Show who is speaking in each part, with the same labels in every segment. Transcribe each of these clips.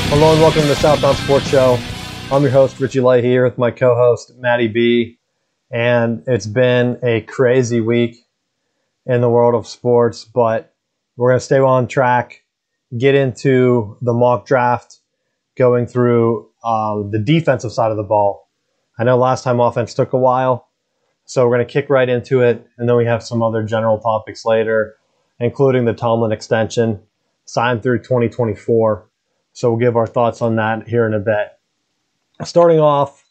Speaker 1: Hello and welcome to the Southbound Sports Show. I'm your host, Richie Light, here with my co-host, Maddie B. And it's been a crazy week in the world of sports, but we're going to stay on track, get into the mock draft, going through the defensive side of the ball. I know last time offense took a while, so we're going to kick right into it, and then we have some other general topics later, including the Tomlin extension, signed through 2024. So we'll give our thoughts on that here in a bit. Starting off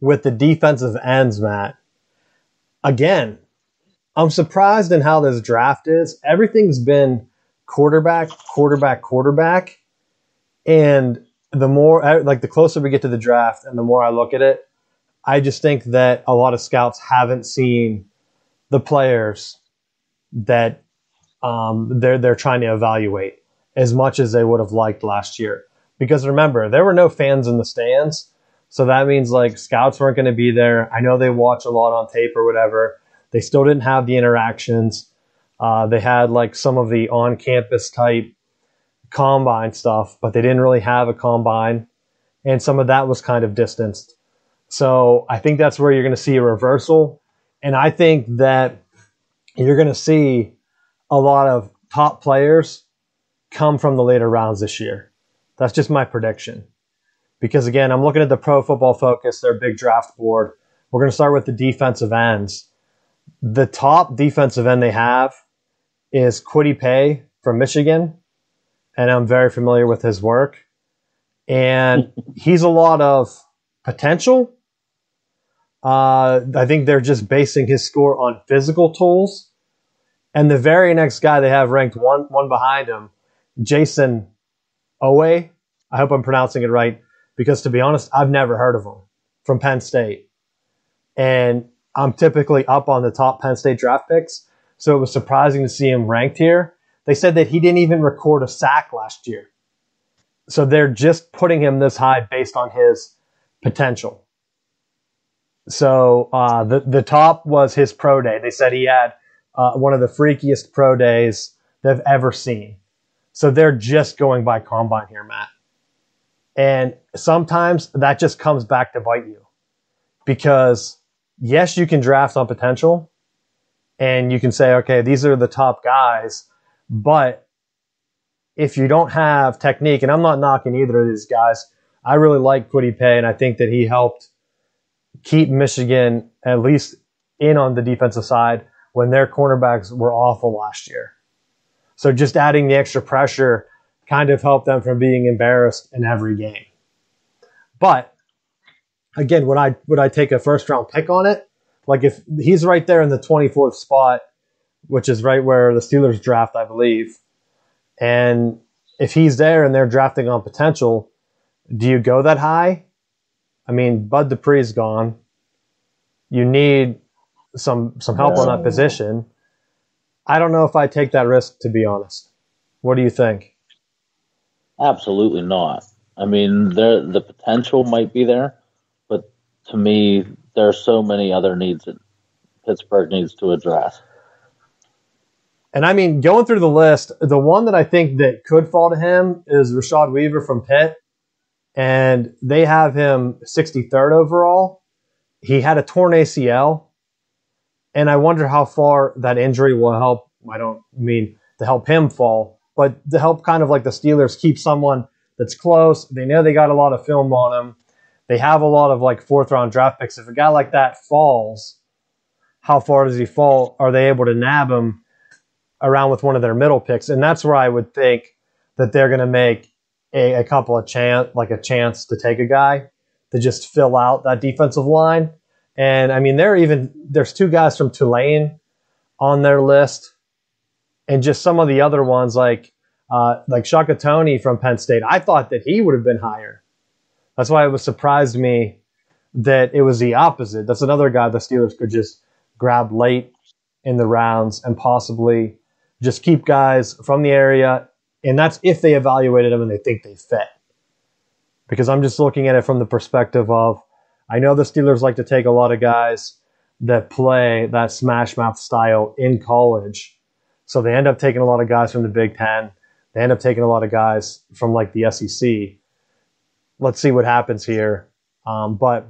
Speaker 1: with the defensive ends, Matt. Again, I'm surprised in how this draft is. Everything's been quarterback. And the more, like the closer we get to the draft and the more I look at it, I just think that a lot of scouts haven't seen the players that they're trying to evaluate as much as they would have liked last year. Because remember, there were no fans in the stands, so that means like scouts weren't going to be there. I know they watch a lot on tape or whatever. They still didn't have the interactions. They had like some of the on-campus type combine stuff, but they didn't really have a combine, and some of that was kind of distanced. So I think that's where you're going to see a reversal, and I think that you're going to see a lot of top players come from the later rounds this year. That's just my prediction. Because again, I'm looking at the Pro Football Focus, their big draft board. We're going to start with the defensive ends. The top defensive end they have is Kwity Paye from Michigan, and I'm very familiar with his work. And he's a lot of potential. I think they're just basing his score on physical tools. And the very next guy they have ranked one behind him, Jason Owe. I hope I'm pronouncing it right, because to be honest, I've never heard of him, from Penn State. And I'm typically up on the top Penn State draft picks, so it was surprising to see him ranked here. They said that he didn't even record a sack last year. So they're just putting him this high based on his potential. So the top was his pro day. They said he had one of the freakiest pro days they've ever seen. So they're just going by combine here, Matt. And sometimes that just comes back to bite you. Because, yes, you can draft on potential. And you can say, okay, these are the top guys. But if you don't have technique, and I'm not knocking either of these guys, I really like Kwity Paye, and I think that he helped keep Michigan at least in on the defensive side when their cornerbacks were awful last year. So just adding the extra pressure kind of helped them from being embarrassed in every game. But again, would I take a first round pick on it? Like if he's right there in the 24th spot, which is right where the Steelers draft, I believe. And if he's there and they're drafting on potential, do you go that high? I mean, Bud Dupree's gone. You need some help on that position. I don't know if I take that risk, to be honest. What do you think?
Speaker 2: Absolutely not. I mean, the potential might be there, but to me, there are so many other needs that Pittsburgh needs to address.
Speaker 1: And I mean, going through the list, the one that I think that could fall to him is Rashad Weaver from Pitt. And they have him 63rd overall. He had a torn ACL. And I wonder how far that injury will help. I don't mean to help him fall, but to help kind of like the Steelers keep someone that's close. They know they got a lot of film on him. They have a lot of like fourth round draft picks. If a guy like that falls, how far does he fall? Are they able to nab him around with one of their middle picks? And that's where I would think that they're going to make a couple of chance to take a guy to just fill out that defensive line. And I mean, there's two guys from Tulane on their list, and just some of the other ones like Shaka Toney from Penn State. I thought that he would have been higher. That's why it surprised me that it was the opposite. That's another guy the Steelers could just grab late in the rounds and possibly just keep guys from the area. And that's if they evaluated them and they think they fit. Because I'm just looking at it from the perspective of, I know the Steelers like to take a lot of guys that play that smash mouth style in college. So they end up taking a lot of guys from the Big Ten. They end up taking a lot of guys from like the SEC. let's see what happens here. But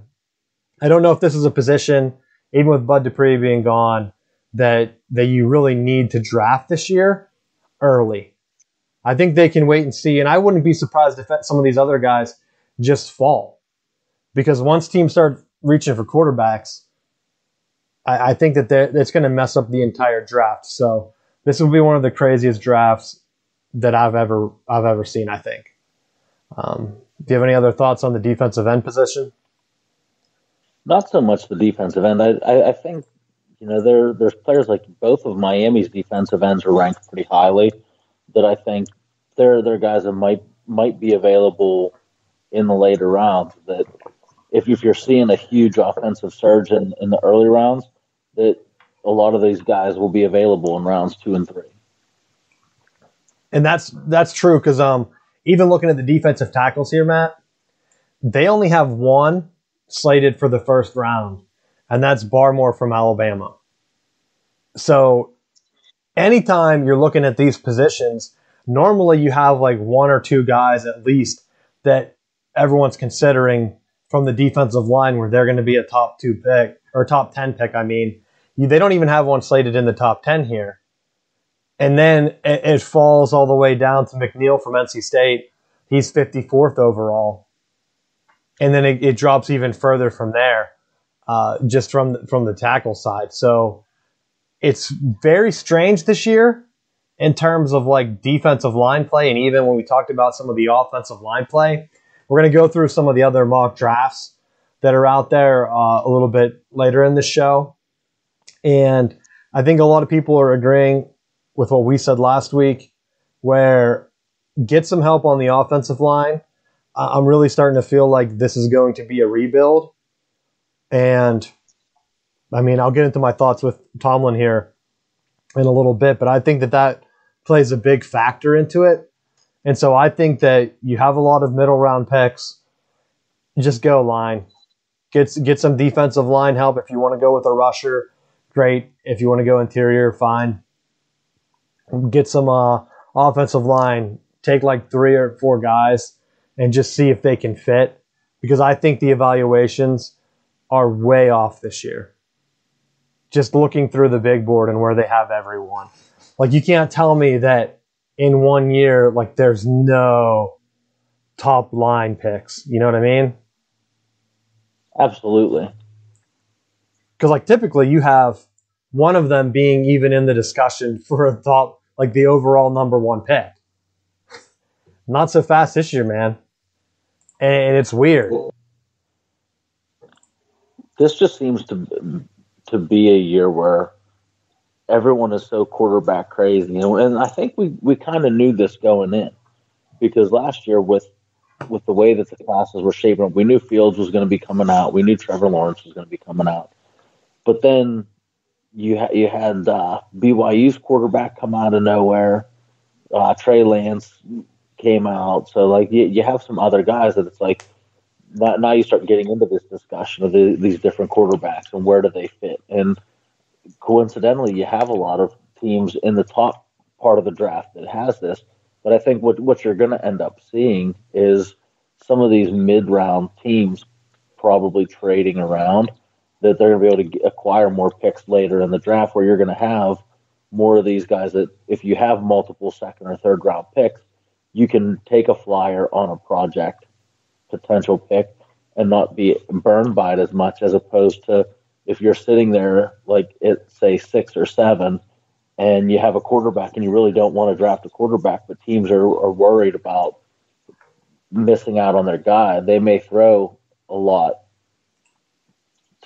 Speaker 1: I don't know if this is a position, even with Bud Dupree being gone, that you really need to draft this year early. I think they can wait and see, and I wouldn't be surprised if some of these other guys just fall. Because once teams start reaching for quarterbacks, I think that it's going to mess up the entire draft. So this will be one of the craziest drafts that I've ever seen, I think. Do you have any other thoughts on the defensive end position?
Speaker 2: Not so much the defensive end. I think, there's players like both of Miami's defensive ends are ranked pretty highly that I think they're guys that might be available in the later rounds, that if you're seeing a huge offensive surge in the early rounds, that a lot of these guys will be available in rounds 2 and 3.
Speaker 1: And that's true, because even looking at the defensive tackles here, Matt, they only have one slated for the first round, and that's Barmore from Alabama. So anytime you're looking at these positions, normally you have like one or two guys at least that everyone's considering from the defensive line where they're going to be a top 2 pick, or top 10 pick. I mean, they don't even have one slated in the top 10 here. And then it falls all the way down to McNeil from NC State. He's 54th overall. And then it drops even further from there, just from the tackle side. So it's very strange this year in terms of like defensive line play. And even when we talked about some of the offensive line play, we're going to go through some of the other mock drafts that are out there a little bit later in the show. And I think a lot of people are agreeing with what we said last week, where get some help on the offensive line. I'm really starting to feel like this is going to be a rebuild. And, I mean, I'll get into my thoughts with Tomlin here in a little bit, but I think that plays a big factor into it. And so I think that you have a lot of middle round picks. Just go line. Get some defensive line help. If you want to go with a rusher, great. If you want to go interior, fine. Get some offensive line. Take like 3 or 4 guys and just see if they can fit. Because I think the evaluations are way off this year. Just looking through the big board and where they have everyone. Like, you can't tell me that in 1 year, like, there's no top line picks. You know what I mean?
Speaker 2: Absolutely.
Speaker 1: Because, like, typically you have one of them being even in the discussion for a top, like, the overall number 1 pick. Not so fast this year, man. And it's weird.
Speaker 2: This just seems to be a year where everyone is so quarterback crazy, and I think we kind of knew this going in, because last year with the way that the classes were shaping up, we knew Fields was going to be coming out, we knew Trevor Lawrence was going to be coming out, but then you had BYU's quarterback come out of nowhere, Trey Lance came out, so like you have some other guys that it's like now you start getting into this discussion of these different quarterbacks and where do they fit. And coincidentally, you have a lot of teams in the top part of the draft that has this. But I think what you're going to end up seeing is some of these mid-round teams probably trading around, that they're going to be able to acquire more picks later in the draft, where you're going to have more of these guys that if you have multiple second or third round picks, you can take a flyer on a project potential pick and not be burned by it as much, as opposed to if you're sitting there like at say 6 or 7 and you have a quarterback and you really don't want to draft a quarterback, but teams are worried about missing out on their guy. They may throw a lot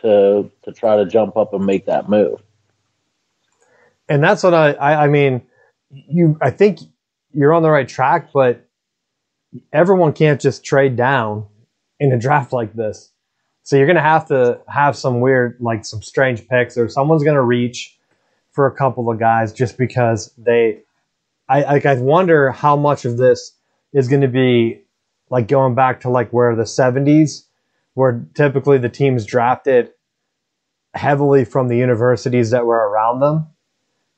Speaker 2: to try to jump up and make that move.
Speaker 1: And that's what I mean, I think you're on the right track, but everyone can't just trade down in a draft like this. So you're going to have some weird, like some strange picks, or someone's going to reach for a couple of guys just because I wonder how much of this is going to be like going back to like where the 70s, where typically the teams drafted heavily from the universities that were around them,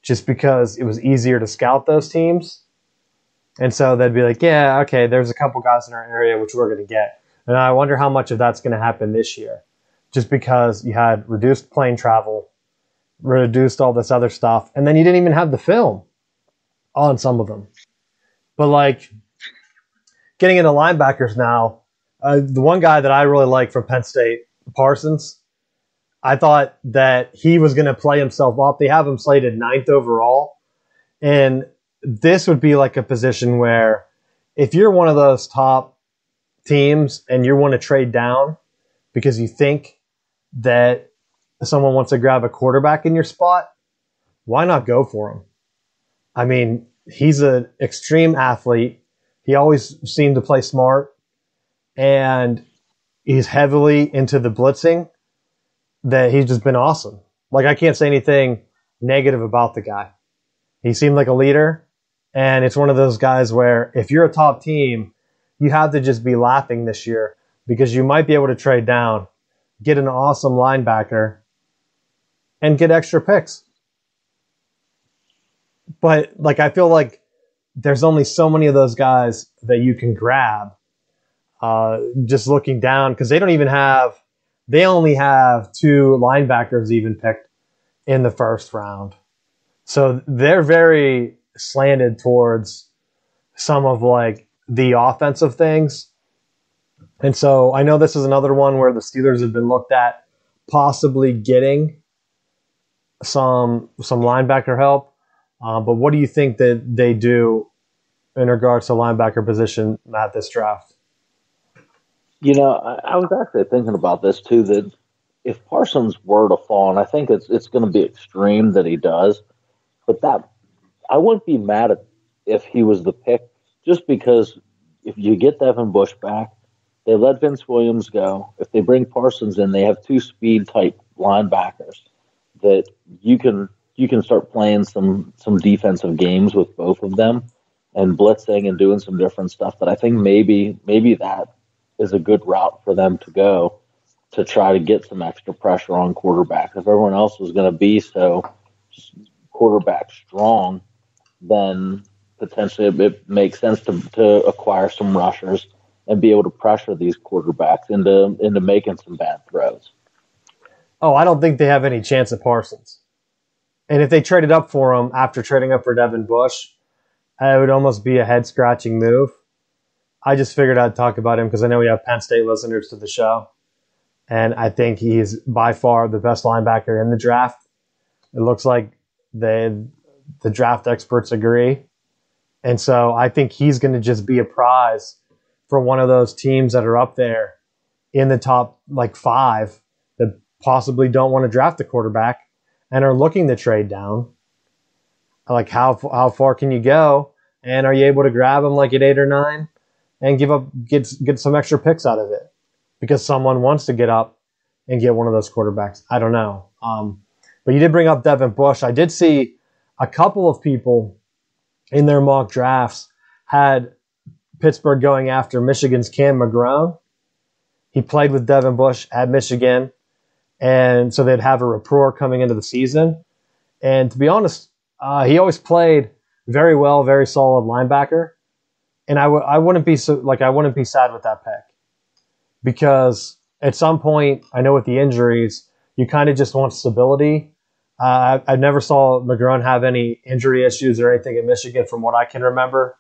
Speaker 1: just because it was easier to scout those teams. And so they'd be like, yeah, okay, there's a couple guys in our area which we're going to get. And I wonder how much of that's going to happen this year, just because you had reduced plane travel, reduced all this other stuff, and then you didn't even have the film on some of them. But like getting into linebackers now, the one guy that I really like from Penn State, Parsons, I thought that he was going to play himself up. They have him slated 9th overall. And this would be like a position where if you're one of those top teams and you want to trade down because you think that someone wants to grab a quarterback in your spot, why not go for him? I mean, he's an extreme athlete. He always seemed to play smart, and he's heavily into the blitzing. That he's just been awesome. Like, I can't say anything negative about the guy. He seemed like a leader, and it's one of those guys where if you're a top team, you have to just be laughing this year because you might be able to trade down, get an awesome linebacker, and get extra picks. But like, I feel like there's only so many of those guys that you can grab just looking down, because they only have 2 linebackers even picked in the first round. So they're very slanted towards some of like the offensive things. And so I know this is another one where the Steelers have been looked at possibly getting some linebacker help. But what do you think that they do in regards to linebacker position at this draft?
Speaker 2: You know, I was actually thinking about this too, that if Parsons were to fall, and I think it's going to be extreme that he does, but that I wouldn't be mad at if he was the pick, just because if you get Devin Bush back, they let Vince Williams go. If they bring Parsons in, they have 2 speed type linebackers that you can start playing some defensive games with both of them and blitzing and doing some different stuff. That I think maybe that is a good route for them to go to try to get some extra pressure on quarterback. If everyone else was going to be so quarterback strong, then potentially it makes sense to acquire some rushers and be able to pressure these quarterbacks into making some bad throws.
Speaker 1: Oh, I don't think they have any chance at Parsons. And if they traded up for him after trading up for Devin Bush, it would almost be a head-scratching move. I just figured I'd talk about him because I know we have Penn State listeners to the show. And I think he's by far the best linebacker in the draft. It looks like the draft experts agree. And so I think he's going to just be a prize for one of those teams that are up there in the top like 5 that possibly don't want to draft a quarterback and are looking to trade down. Like, how far can you go? And are you able to grab him like at 8 or 9 and get some extra picks out of it because someone wants to get up and get one of those quarterbacks? I don't know. But you did bring up Devin Bush. I did see a couple of people in their mock drafts had Pittsburgh going after Michigan's Cam McGrone. He played with Devin Bush at Michigan, and so they'd have a rapport coming into the season. And to be honest, he always played very well, very solid linebacker. And I wouldn't be sad with that pick, because at some point, I know with the injuries, you kind of just want stability. I never saw McGrone have any injury issues or anything in Michigan from what I can remember.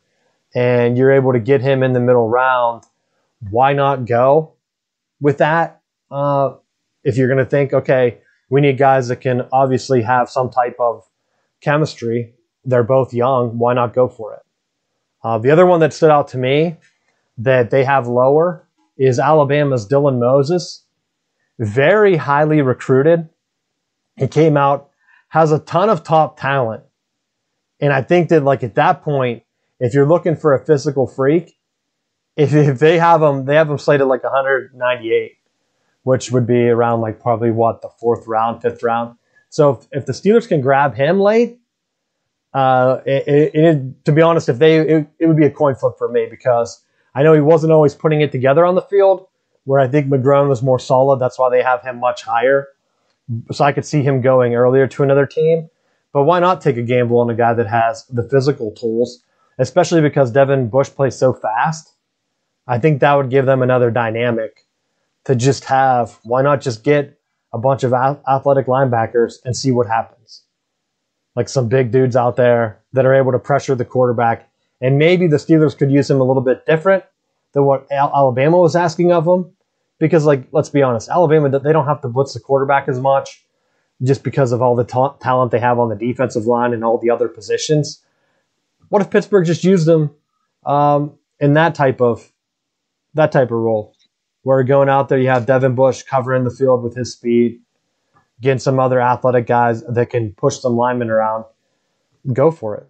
Speaker 1: And you're able to get him in the middle round. Why not go with that? If you're going to think, okay, we need guys that can obviously have some type of chemistry. They're both young. Why not go for it? The other one that stood out to me that they have lower is Alabama's Dylan Moses. Very highly recruited. He came out, has a ton of top talent. And I think that like at that point, if you're looking for a physical freak, if they have him slated like 198, which would be around like probably the 4th round, 5th round. So if the Steelers can grab him late, to be honest, it would be a coin flip for me, because I know he wasn't always putting it together on the field, where I think McGrone was more solid. That's why they have him much higher. So I could see him going earlier to another team. But why not take a gamble on a guy that has the physical tools, especially because Devin Bush plays so fast I think that would give them another dynamic to just have. Why not just get a bunch of athletic linebackers and see what happens? Like some big dudes out there that are able to pressure the quarterback. And maybe the Steelers could use him a little bit different than what Alabama was asking of them. Because, like, let's be honest, Alabama, they don't have to blitz the quarterback as much just because of all the talent they have on the defensive line and all the other positions. What if Pittsburgh just used them in that type of role, where going out there, you have Devin Bush covering the field with his speed, getting some other athletic guys that can push some linemen around. Go for it.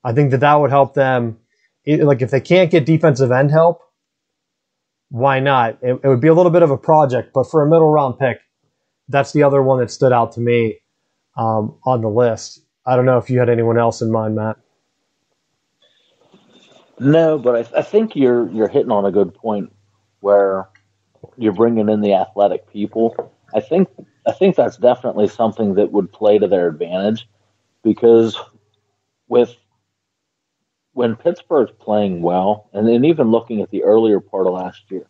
Speaker 1: I think that would help them. Like, if they can't get defensive end help, why not? It would be a little bit of a project, but for a middle round pick, that's the other one that stood out to me on the list. I don't know if you had anyone else in mind, Matt.
Speaker 2: No, but I think you're hitting on a good point where you're bringing in the athletic people. I think that's definitely something that would play to their advantage, because when Pittsburgh's playing well, and then even looking at the earlier part of last year,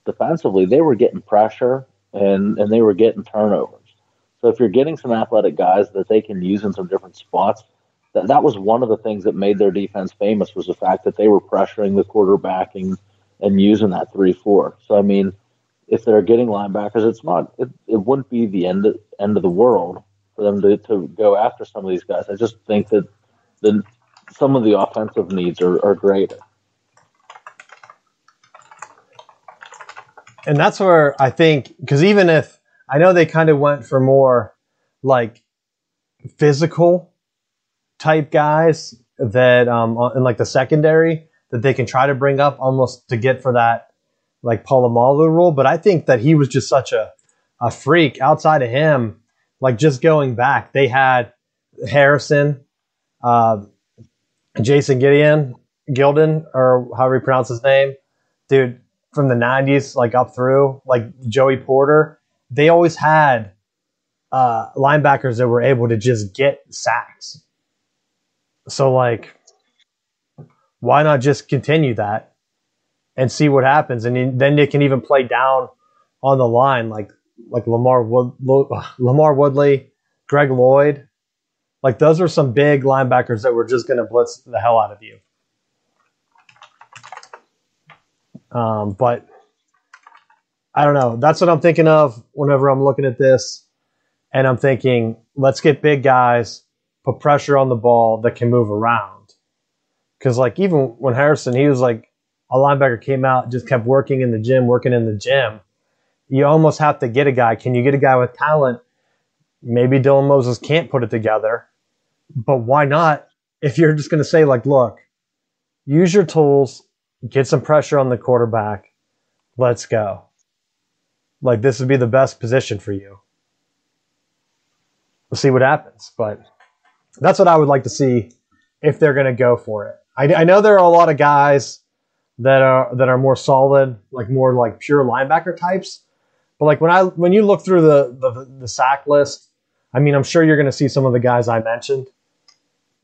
Speaker 2: defensively they were getting pressure and they were getting turnovers. So if you're getting some athletic guys that they can use in some different spots, that was one of the things that made their defense famous, was the fact that they were pressuring the quarterback and using that 3-4. So I mean, if they're getting linebackers, it wouldn't be the end of the world for them to go after some of these guys. I just think that some of the offensive needs are greater.
Speaker 1: And that's where I think, because even if I know they kind of went for more like physical type guys that in like the secondary that they can try to bring up almost to get for that like Polamalu role, but I think that he was just such a freak. Outside of him, like just going back, they had Harrison, Jason Gilden, or however you pronounce his name, dude, from the 90s, like up through, like Joey Porter. They always had linebackers that were able to just get sacks. So, like, why not just continue that and see what happens? And then they can even play down on the line, like Lamar Woodley, Greg Lloyd. Like, those are some big linebackers that were just going to blitz the hell out of you. But I don't know. That's what I'm thinking of whenever I'm looking at this. And I'm thinking, let's get big guys, put pressure on the ball that can move around. Because, like, even when Harrison, he was like, a linebacker came out, just kept working in the gym. You almost have to get a guy. Can you get a guy with talent? Maybe Dylan Moses can't put it together, but why not? If you're just going to say, like, look, use your tools, get some pressure on the quarterback, let's go. Like, this would be the best position for you. We'll see what happens, but that's what I would like to see if they're going to go for it. I know there are a lot of guys that are more solid, like more like pure linebacker types. But like when you look through the sack list, I mean, I'm sure you're going to see some of the guys I mentioned,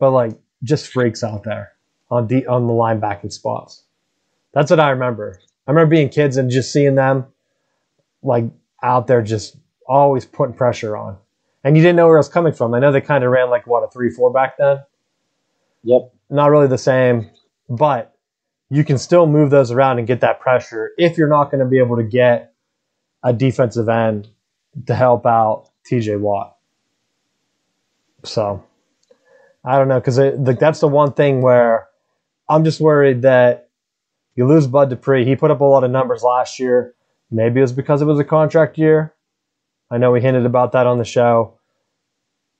Speaker 1: but like just freaks out there on the linebacking spots. That's what I remember. I remember being kids and just seeing them like out there just always putting pressure on. And you didn't know where it was coming from. I know they kind of ran like, what, a 3-4 back then?
Speaker 2: Yep.
Speaker 1: Not really the same, but you can still move those around and get that pressure if you're not going to be able to get a defensive end to help out TJ Watt. So, I don't know, because that's the one thing where I'm just worried that you lose Bud Dupree. He put up a lot of numbers last year. Maybe it was because it was a contract year. I know we hinted about that on the show.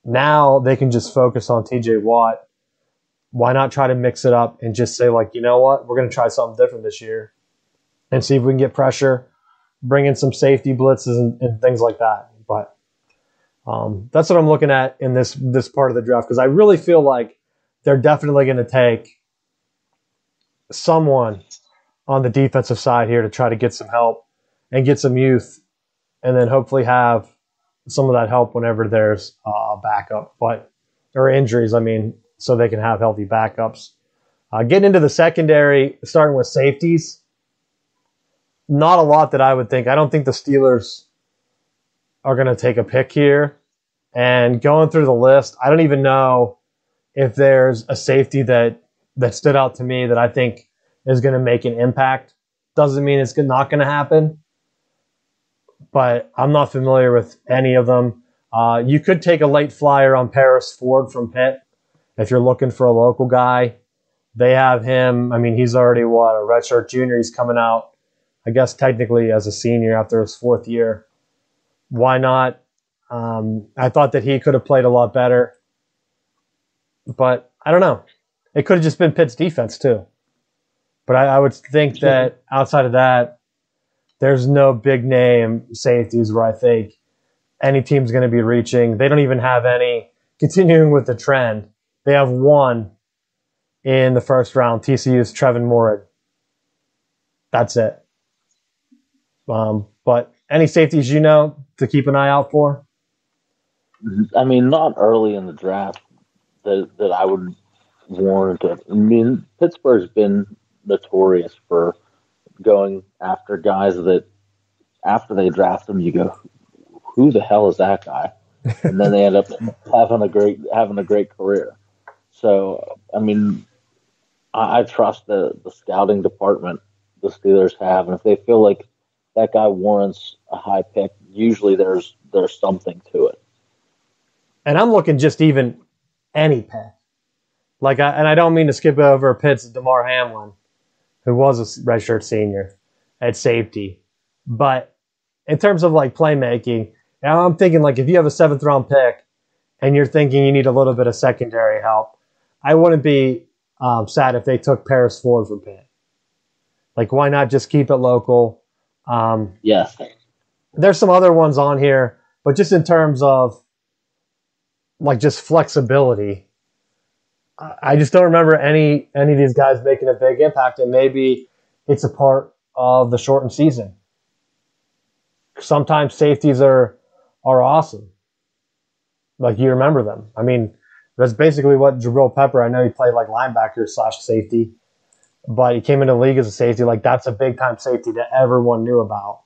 Speaker 1: Now they can just focus on TJ Watt. Why not try to mix it up and just say, like, you know what? We're going to try something different this year and see if we can get pressure, bring in some safety blitzes and things like that. But that's what I'm looking at in this part of the draft, because I really feel like they're definitely going to take someone on the defensive side here to try to get some help and get some youth, and then hopefully have some of that help whenever there's a backup, or injuries, I mean, so they can have healthy backups. Getting into the secondary, starting with safeties, not a lot that I would think. I don't think the Steelers are going to take a pick here. And going through the list, I don't even know if there's a safety that stood out to me that I think is going to make an impact. Doesn't mean it's not going to happen, but I'm not familiar with any of them. You could take a late flyer on Paris Ford from Pitt if you're looking for a local guy. They have him. I mean, he's already, a redshirt junior. He's coming out, I guess, technically as a senior after his 4th year. Why not? I thought that he could have played a lot better. But I don't know. It could have just been Pitt's defense, too. But I would think that outside of that, there's no big name safeties where I think any team's going to be reaching. They don't even have any. Continuing with the trend, they have one in the first round. TCU's Trevin Moehrig. That's it. But any safeties to keep an eye out for?
Speaker 2: I mean, not early in the draft that I would warrant it. I mean, Pittsburgh's been notorious for going after guys that after they draft them, you go, who the hell is that guy? And then they end up having a great career. So, I mean, I trust the scouting department the Steelers have, and if they feel like that guy warrants a high pick, usually there's something to it.
Speaker 1: And I'm looking just even any pick. And I don't mean to skip over Pitt's DeMar Hamlin, who was a redshirt senior at safety. But in terms of playmaking, I'm thinking if you have a 7th round pick and you're thinking you need a little bit of secondary help, I wouldn't be sad if they took Paris Ford from Pitt. Why not just keep it local?
Speaker 2: Yes.
Speaker 1: There's some other ones on here, but just in terms of just flexibility, I just don't remember any of these guys making a big impact, and maybe it's a part of the shortened season. Sometimes safeties are awesome. You remember them. I mean, that's basically what Jabril Pepper, I know he played linebacker / safety, but he came into the league as a safety. That's a big time safety that everyone knew about.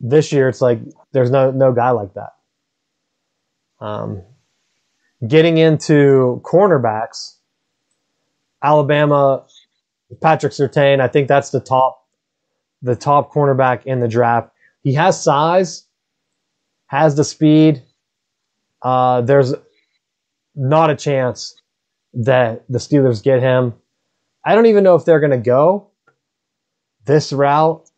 Speaker 1: This year, it's there's no guy like that. Getting into cornerbacks, Alabama, Patrick Surtain, I think that's the top cornerback in the draft. He has size, has the speed. There's not a chance that the Steelers get him. I don't even know if they're going to go this route,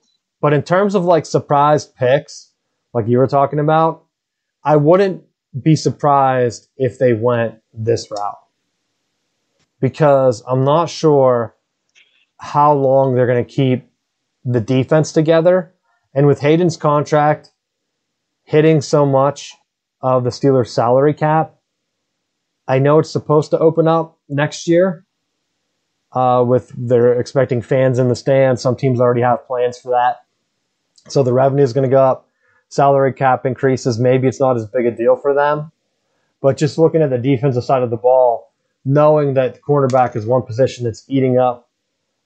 Speaker 1: but in terms of surprise picks, like you were talking about, I wouldn't be surprised if they went this route, because I'm not sure how long they're going to keep the defense together. And with Hayden's contract hitting so much of the Steelers' salary cap, I know it's supposed to open up next year with they're expecting fans in the stands. Some teams already have plans for that. So the revenue is going to go up. Salary cap increases. Maybe it's not as big a deal for them. But just looking at the defensive side of the ball, knowing that the cornerback is one position that's eating up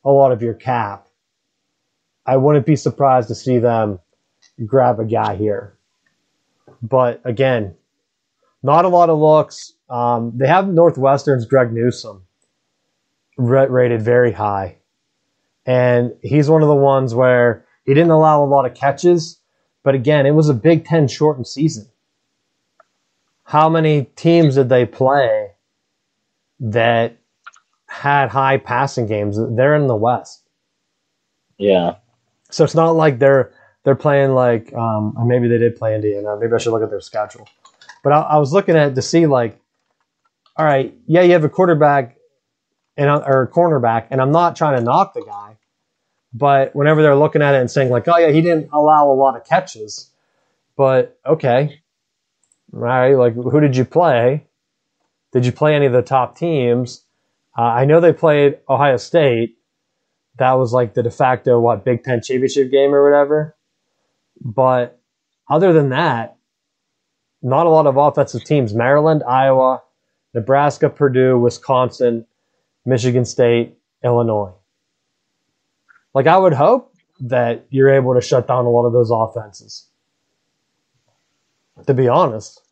Speaker 1: a lot of your cap, I wouldn't be surprised to see them grab a guy here. But again, not a lot of looks. They have Northwestern's Greg Newsome rated very high. And he's one of the ones where he didn't allow a lot of catches. But again, it was a Big Ten shortened season. How many teams did they play that had high passing games? They're in the West.
Speaker 2: Yeah.
Speaker 1: So it's not like they're playing maybe they did play Indiana. Maybe I should look at their schedule. But I was looking at it to see all right, yeah, you have a quarterback or a cornerback, and I'm not trying to knock the guy, but whenever they're looking at it and saying oh yeah, he didn't allow a lot of catches, but okay, all right, who did you play? Did you play any of the top teams? I know they played Ohio State. That was the de facto Big Ten championship game or whatever. But other than that, not a lot of offensive teams. Maryland, Iowa, Nebraska, Purdue, Wisconsin, Michigan State, Illinois. Like, I would hope that you're able to shut down a lot of those offenses, to be honest.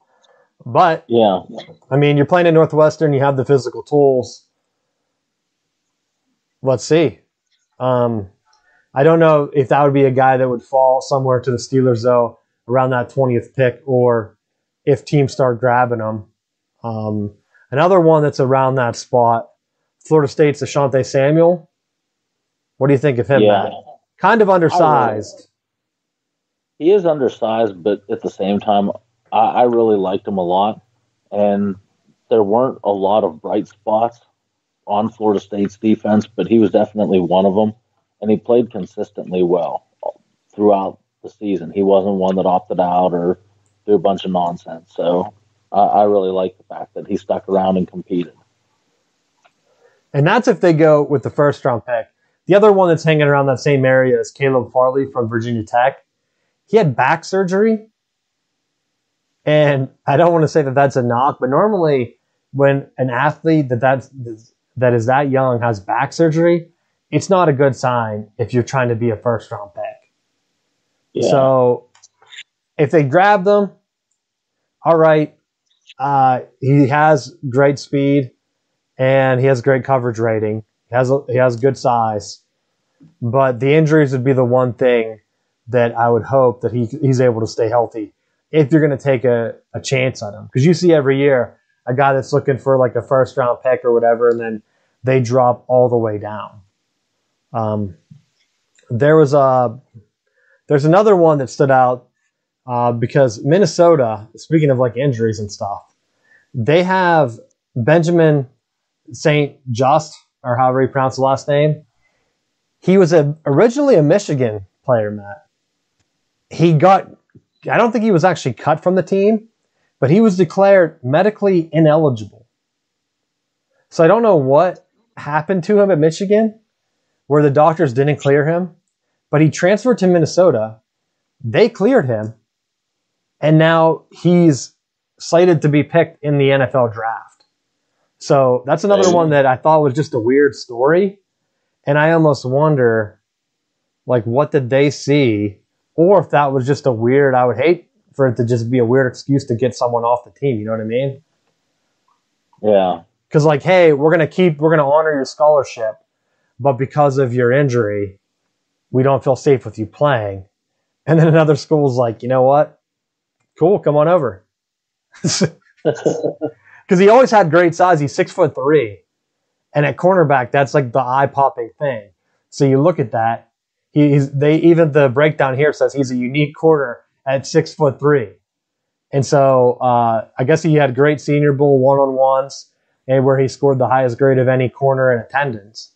Speaker 1: But,
Speaker 2: Yeah.
Speaker 1: I mean, you're playing at Northwestern, you have the physical tools. Let's see. I don't know if that would be a guy that would fall somewhere to the Steelers, though, around that 20th pick, or if teams start grabbing him. Another one that's around that spot, Florida State's Asante Samuel. What do you think of him, Matt? Kind of undersized.
Speaker 2: He is undersized, but at the same time, I really liked him a lot. And there weren't a lot of bright spots on Florida State's defense, but he was definitely one of them. And he played consistently well throughout the season. He wasn't one that opted out or threw a bunch of nonsense. So I really like the fact that he stuck around and competed.
Speaker 1: And that's if they go with the first-round pick. The other one that's hanging around that same area is Caleb Farley from Virginia Tech. He had back surgery. And I don't want to say that that's a knock, but normally when an athlete that is that young has back surgery, it's not a good sign if you're trying to be a first-round pick. Yeah. So if they grab them, all right, he has great speed and he has great coverage rating. He has good size. But the injuries would be the one thing that I would hope that he's able to stay healthy if you're going to take a chance on him. Because you see every year a guy that's looking for like a first-round pick or whatever, and then they drop all the way down. There's another one that stood out because Minnesota, speaking of like injuries and stuff, they have Benjamin St. Just, or however you pronounce the last name. He was originally a Michigan player, Matt. I don't think he was actually cut from the team, but he was declared medically ineligible. So I don't know what happened to him at Michigan, where the doctors didn't clear him, but he transferred to Minnesota. They cleared him, and now he's slated to be picked in the NFL draft. So that's another one that I thought was just a weird story, and I almost wonder, like, what did they see, or if that was just a weird, I would hate for it to just be a weird excuse to get someone off the team, you know what I mean?
Speaker 2: Yeah.
Speaker 1: Because, like, hey, we're going to honor your scholarship, but because of your injury, we don't feel safe with you playing. And then another school's like, you know what? Cool, come on over. Because he always had great size. He's 6'3", and at cornerback, that's like the eye-popping thing. So you look at that. Even the breakdown here says he's a unique corner at 6'3", and so I guess he had great Senior Bowl one-on-ones, and where he scored the highest grade of any corner in attendance.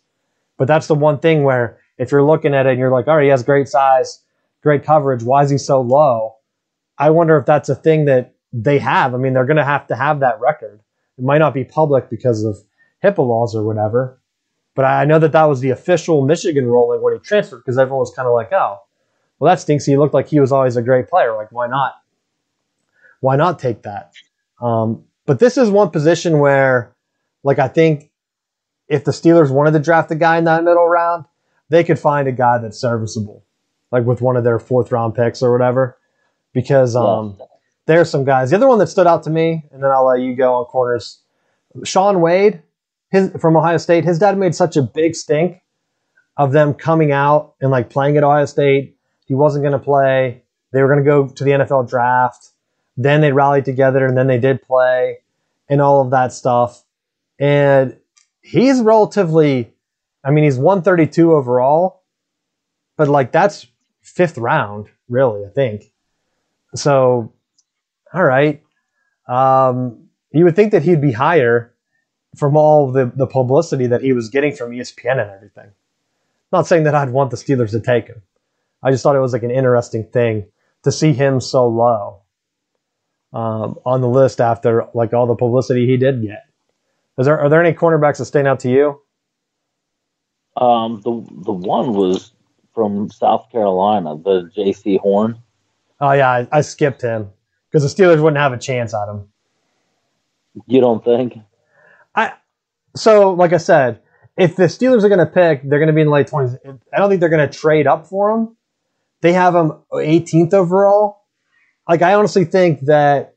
Speaker 1: But that's the one thing where if you're looking at it and you're like, all right, he has great size, great coverage, why is he so low? I wonder if that's a thing that they have. I mean, they're going to have that record. It might not be public because of HIPAA laws or whatever, but I know that was the official Michigan ruling when he transferred, because everyone was kind of like, oh, well, that stinks. He looked like he was always a great player. Like, why not? Why not take that? But this is one position where, like, I think if the Steelers wanted to draft a guy in that middle round, they could find a guy that's serviceable, like with one of their fourth-round picks or whatever, because there are some guys. The other one that stood out to me, and then I'll let you go on corners, Shaun Wade from Ohio State. His dad made such a big stink of them coming out and like playing at Ohio State. He wasn't going to play. They were going to go to the NFL draft. Then they rallied together, and then they did play and all of that stuff. And he's relatively, I mean, he's 132 overall, but like that's fifth round, really, I think. So, all right. You would think that he'd be higher from all the publicity that he was getting from ESPN and everything. Not saying that I'd want the Steelers to take him. I just thought it was like an interesting thing to see him so low on the list after like all the publicity he did get. Are there any cornerbacks that stand out to you?
Speaker 2: The one was from South Carolina, the J.C. Horn.
Speaker 1: Oh yeah, I skipped him because the Steelers wouldn't have a chance at him.
Speaker 2: You don't think?
Speaker 1: So like I said, if the Steelers are going to pick, they're going to be in the late 20s. I don't think they're going to trade up for him. They have him 18th overall. Like, I honestly think that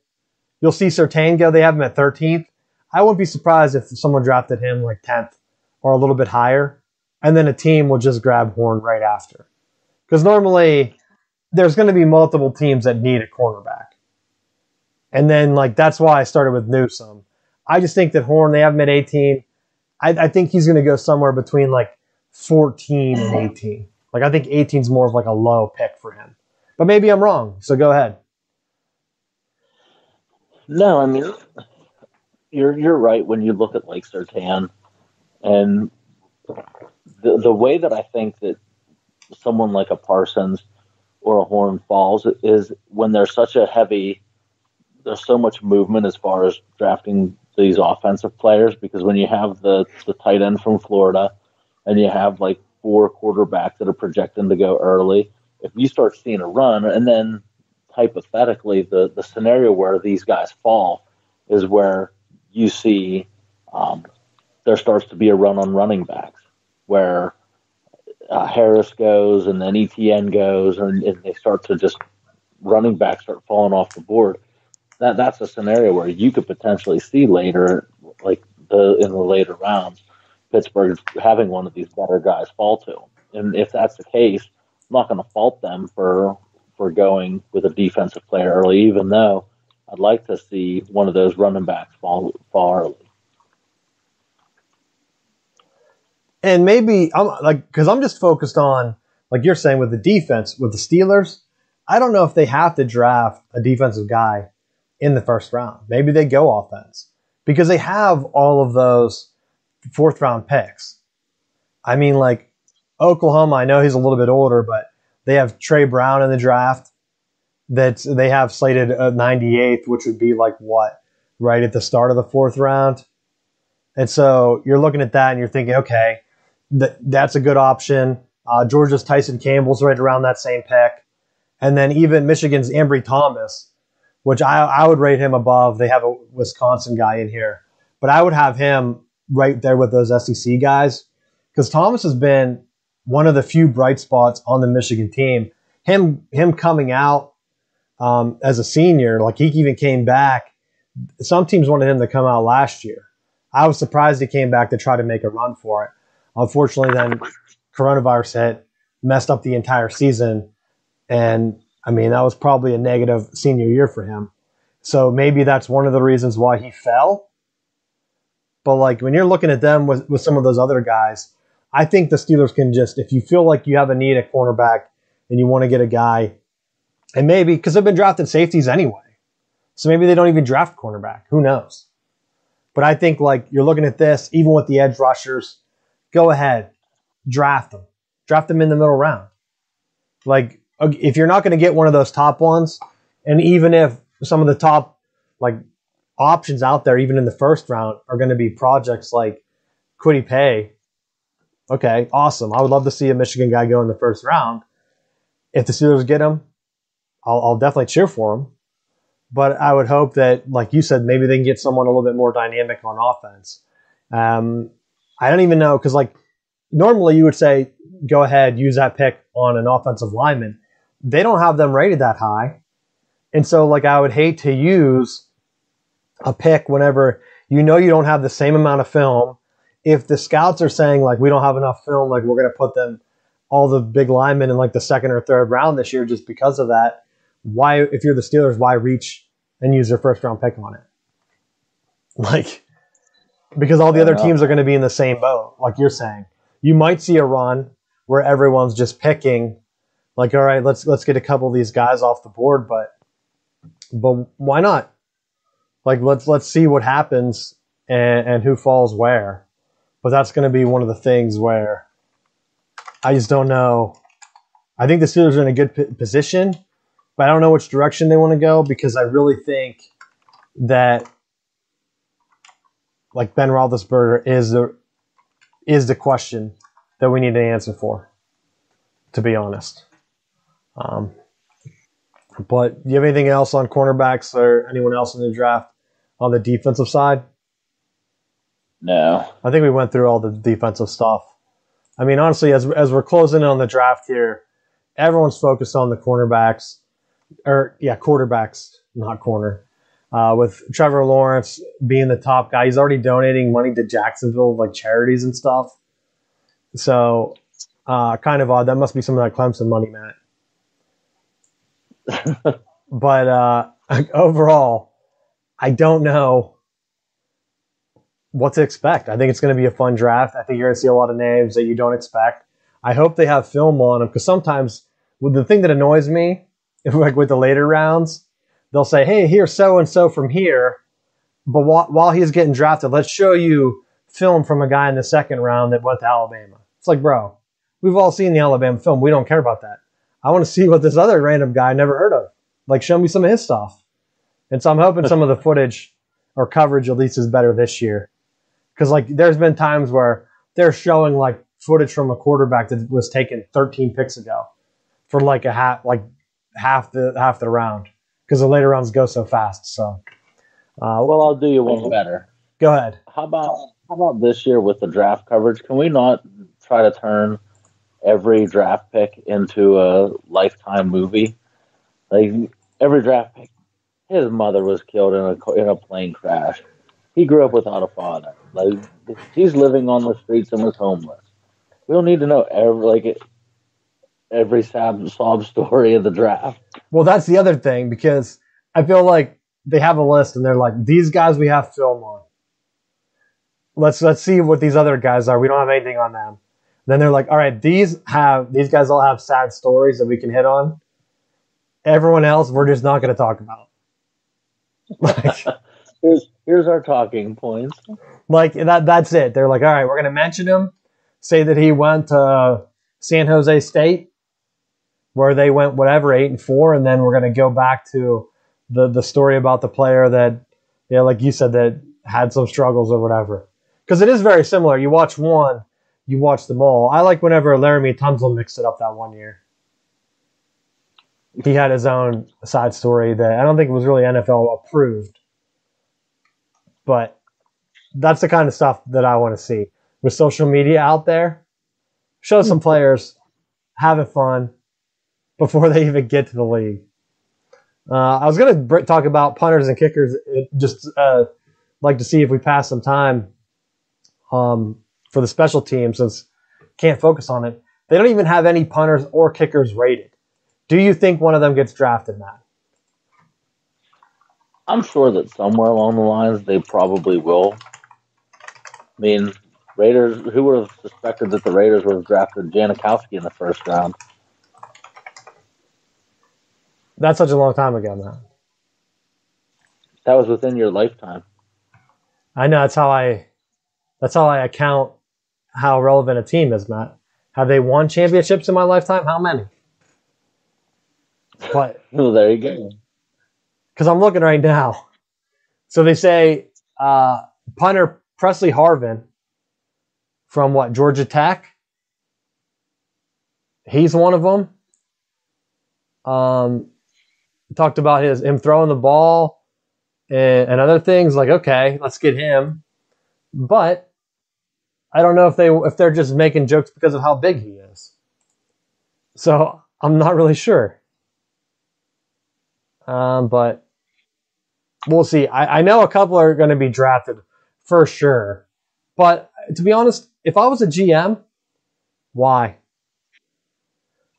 Speaker 1: you'll see Surtain go. They have him at 13th. I wouldn't be surprised if someone drafted him like 10th or a little bit higher, and then a team will just grab Horn right after. Because normally there's going to be multiple teams that need a cornerback. And then, like, that's why I started with Newsome. I just think that Horn, they have him at 18. I think he's going to go somewhere between, like, 14 and 18. Like, I think 18 is more of, like, a low pick for him. But maybe I'm wrong, so go ahead.
Speaker 2: No, I mean, you're right when you look at like Surtain, and the way that I think that someone like a Parsons or a Horn falls is when there's so much movement as far as drafting these offensive players, because when you have the tight end from Florida and you have like 4 quarterbacks that are projecting to go early, if you start seeing a run, and then hypothetically the scenario where these guys fall is where you see there starts to be a run on running backs where Harris goes and then ETN goes, and they start to just running backs start falling off the board. That's a scenario where you could potentially see later, like in the later rounds, Pittsburgh having one of these better guys fall to them. And if that's the case, I'm not going to fault them for going with a defensive player early, even though I'd like to see one of those running backs fall early.
Speaker 1: And maybe because I'm just focused on, like you're saying, with the defense, with the Steelers, I don't know if they have to draft a defensive guy in the first round. Maybe they go offense because they have all of those 4th round picks. I mean, like Oklahoma, I know he's a little bit older, but they have Trey Brown in the draft that they have slated 98th, which would be like what, right at the start of the 4th round. And so you're looking at that and you're thinking, okay, that's a good option. Georgia's Tyson Campbell's right around that same pick. And then even Michigan's Ambry Thomas, which I would rate him above. They have a Wisconsin guy in here. But I would have him right there with those SEC guys because Thomas has been one of the few bright spots on the Michigan team. Him coming out as a senior, like he even came back. Some teams wanted him to come out last year. I was surprised he came back to try to make a run for it. Unfortunately, then coronavirus hit, messed up the entire season. And, I mean, that was probably a negative senior year for him. So maybe that's one of the reasons why he fell. But, like, when you're looking at them with some of those other guys, I think the Steelers can just, if you feel like you have a need at cornerback and you want to get a guy, and maybe, because they've been drafting safeties anyway. So maybe they don't even draft cornerback. Who knows? But I think, like, you're looking at this, even with the edge rushers, go ahead, draft them. Draft them in the middle round. Like, if you're not going to get one of those top ones, and even if some of the top, like, options out there, even in the first round, are going to be projects like Kwity Paye, okay, awesome. I would love to see a Michigan guy go in the first round. If the Steelers get him, I'll definitely cheer for him. But I would hope that, like you said, maybe they can get someone a little bit more dynamic on offense. I don't even know, because like normally you would say, go ahead, use that pick on an offensive lineman. They don't have them rated that high. And so like I would hate to use a pick whenever you know you don't have the same amount of film. If the scouts are saying like we don't have enough film, like we're going to put them all the big linemen in like the 2nd or 3rd round this year just because of that. Why, if you're the Steelers, why reach and use their 1st round pick on it? Like, because all the other teams are going to be in the same boat, like you're saying. You might see a run where everyone's just picking, like, all right, let's get a couple of these guys off the board, but why not? Like, let's see what happens and who falls where. But that's going to be one of the things where I just don't know. I think the Steelers are in a good position, but I don't know which direction they want to go because I really think that like Ben Roethlisberger is the question that we need an answer for, to be honest. But do you have anything else on cornerbacks or anyone else in the draft on the defensive side?
Speaker 2: No.
Speaker 1: I think we went through all the defensive stuff. I mean, honestly, as we're closing in on the draft here, everyone's focused on the quarterbacks, not corner. With Trevor Lawrence being the top guy, he's already donating money to Jacksonville, like charities and stuff. So, kind of odd. That must be some of that Clemson money, Matt. But overall, I don't know what to expect. I think it's going to be a fun draft. I think you're going to see a lot of names that you don't expect. I hope they have film on them because sometimes the thing that annoys me, like with the later rounds, they'll say, hey, here's so-and-so from here, but while he's getting drafted, let's show you film from a guy in the second round that went to Alabama. It's like, bro, we've all seen the Alabama film. We don't care about that. I want to see what this other random guy I never heard of. Like, show me some of his stuff. And so I'm hoping some of the footage or coverage at least is better this year. Because, like, there's been times where they're showing, like, footage from a quarterback that was taken 13 picks ago for, like, half the round. Because the later rounds go so fast. So,
Speaker 2: well, I'll do you one better.
Speaker 1: Go ahead.
Speaker 2: How about this year with the draft coverage? Can we not try to turn every draft pick into a Lifetime movie? Like every draft pick, his mother was killed in a plane crash. He grew up without a father. Like he's living on the streets and was homeless. We don't need to know every sob story of the draft.
Speaker 1: Well, that's the other thing because I feel like they have a list and they're like, these guys we have film on. Let's see what these other guys are. We don't have anything on them. Then they're like, all right, these guys all have sad stories that we can hit on. Everyone else, we're just not going to talk about. Like,
Speaker 2: here's our talking points.
Speaker 1: Like that's it. They're like, all right, we're going to mention him. Say that he went to San Jose State, where they went 8-4, and then we're going to go back to the story about the player that, like you said, that had some struggles or whatever. Because it is very similar. You watch one, you watch them all. I like whenever Laramie Tunsil mixed it up that one year. He had his own side story that I don't think was really NFL approved. But that's the kind of stuff that I want to see. With social media out there, show some players having fun before they even get to the league. I was going to talk about punters and kickers, just like to see if we pass some time for the special teams since can't focus on it. They don't even have any punters or kickers rated. Do you think one of them gets drafted, Matt?
Speaker 2: I'm sure that somewhere along the lines they probably will. I mean, Raiders, who would have suspected that the Raiders would have drafted Janikowski in the first round?
Speaker 1: That's such a long time ago, man.
Speaker 2: That was within your lifetime.
Speaker 1: I know. That's how I account how relevant a team is, Matt. Have they won championships in my lifetime? How many? But
Speaker 2: well, there you go.
Speaker 1: Because I'm looking right now. So they say punter Presley Harvin from Georgia Tech. He's one of them. Talked about him throwing the ball and other things. Like, okay, let's get him. But I don't know if they're just making jokes because of how big he is. So I'm not really sure. But we'll see. I know a couple are going to be drafted for sure. But to be honest, if I was a GM, why?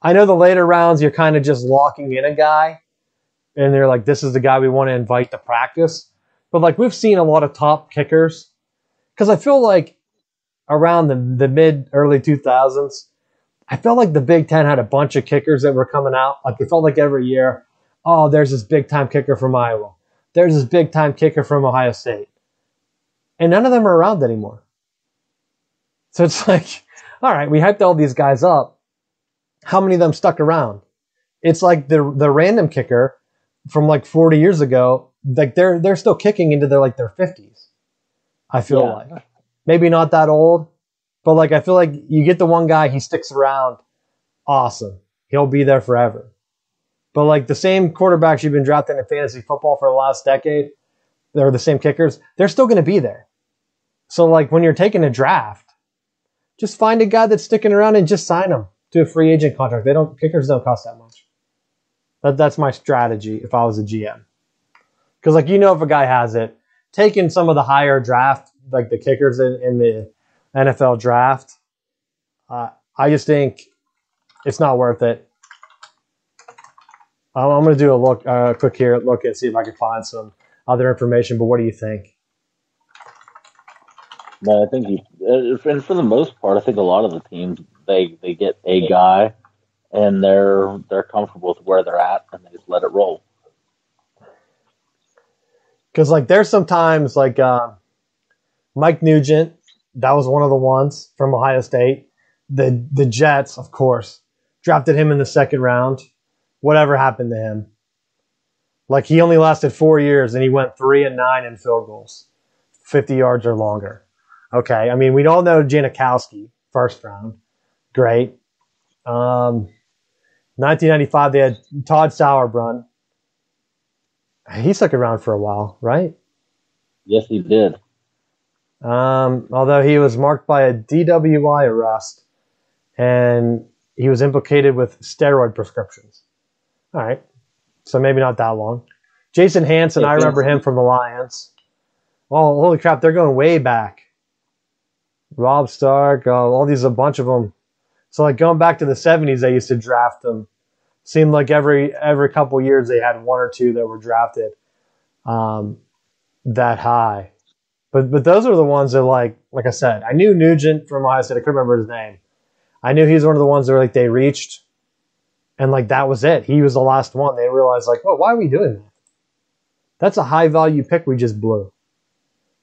Speaker 1: I know the later rounds, you're kind of just locking in a guy. And they're like, this is the guy we want to invite to practice. But like we've seen a lot of top kickers. Because I feel like around the mid-early 2000s, I felt like the Big Ten had a bunch of kickers that were coming out. Like it felt like every year, oh, there's this big-time kicker from Iowa. There's this big-time kicker from Ohio State. And none of them are around anymore. So it's like, all right, we hyped all these guys up. How many of them stuck around? It's like the random kicker from like 40 years ago, like they're still kicking into their 50s. I feel like. Maybe not that old, but like I feel like you get the one guy, he sticks around, awesome. He'll be there forever. But like the same quarterbacks you've been drafting in fantasy football for the last decade, they're the same kickers, they're still going to be there. So, like, when you're taking a draft, just find a guy that's sticking around and just sign him to a free agent contract. Kickers don't cost that much. That's my strategy if I was a GM. Because, like, if a guy has it, taking some of the higher draft, like the kickers in the NFL draft, I just think it's not worth it. I'm going to do a quick look and see if I can find some other information. But what do you think?
Speaker 2: No, I think and for the most part, I think a lot of the teams they get a guy, and they're comfortable with where they're at, and they just let it roll.
Speaker 1: Because, like, there's sometimes, like, Mike Nugent, that was one of the ones from Ohio State. The Jets, of course, drafted him in the second round. Whatever happened to him? Like, he only lasted 4 years, and he went 3-9 in field goals, 50 yards or longer. Okay, I mean, we all know Janikowski, first round. Great. 1995, they had Todd Sauerbrunn. He stuck around for a while, right?
Speaker 2: Yes, he did.
Speaker 1: Although he was marked by a DWI arrest, and he was implicated with steroid prescriptions. All right, so maybe not that long. Jason Hansen, I remember him from the Lions. Oh, holy crap, they're going way back. Rob Stark, a bunch of them. So, like, going back to the 70s, they used to draft them. Seemed like every couple of years they had one or two that were drafted that high. But those are the ones that, like I said, I knew Nugent from Ohio State. I couldn't remember his name. I knew he's one of the ones that, like, they reached, and, like, that was it. He was the last one. They realized, like, well, why are we doing that? That's a high-value pick we just blew.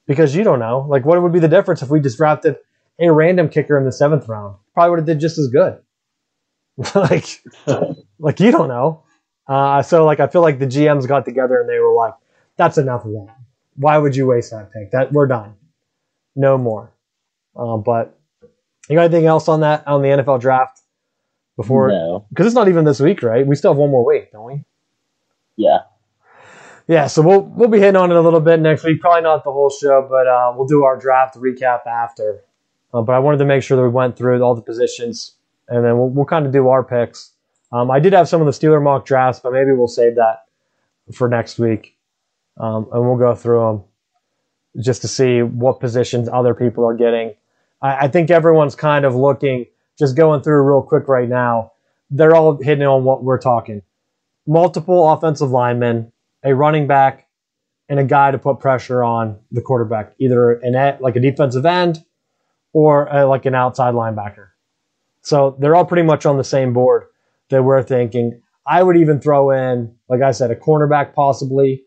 Speaker 1: Because you don't know. Like, what would be the difference if we just drafted a random kicker in the 7th round? Probably would have did just as good. like you don't know. So, like, I feel like the GMs got together and they were like, that's enough of that. Why would you waste that pick? We're done. No more. But you got anything else on the NFL draft before?
Speaker 2: No.
Speaker 1: Because it's not even this week, right? We still have one more week, don't we?
Speaker 2: Yeah.
Speaker 1: Yeah, so we'll be hitting on it a little bit next week. Probably not the whole show, but we'll do our draft recap after. But I wanted to make sure that we went through all the positions, and then we'll kind of do our picks. I did have some of the Steeler mock drafts, but maybe we'll save that for next week, and we'll go through them just to see what positions other people are getting. I think everyone's kind of looking, just going through real quick right now, they're all hitting on what we're talking. Multiple offensive linemen, a running back, and a guy to put pressure on the quarterback, either like a defensive end or like an outside linebacker. So they're all pretty much on the same board that we're thinking. I would even throw in, like I said, a cornerback possibly.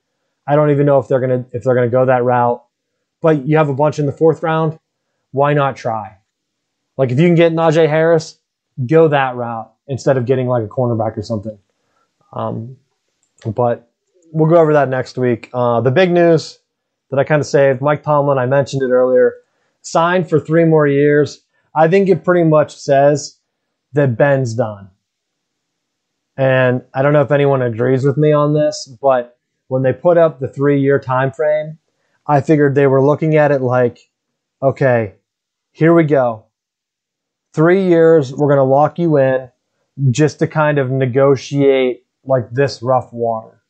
Speaker 1: I don't even know if they're gonna go that route. But you have a bunch in the 4th round. Why not try? Like, if you can get Najee Harris, go that route instead of getting like a cornerback or something. But we'll go over that next week. The big news that I kind of saved, Mike Tomlin, I mentioned it earlier, signed for 3 more years. I think it pretty much says that Ben's done. And I don't know if anyone agrees with me on this, but when they put up the 3-year time frame, I figured they were looking at it like, okay, here we go. 3 years, we're going to lock you in just to kind of negotiate like this rough water.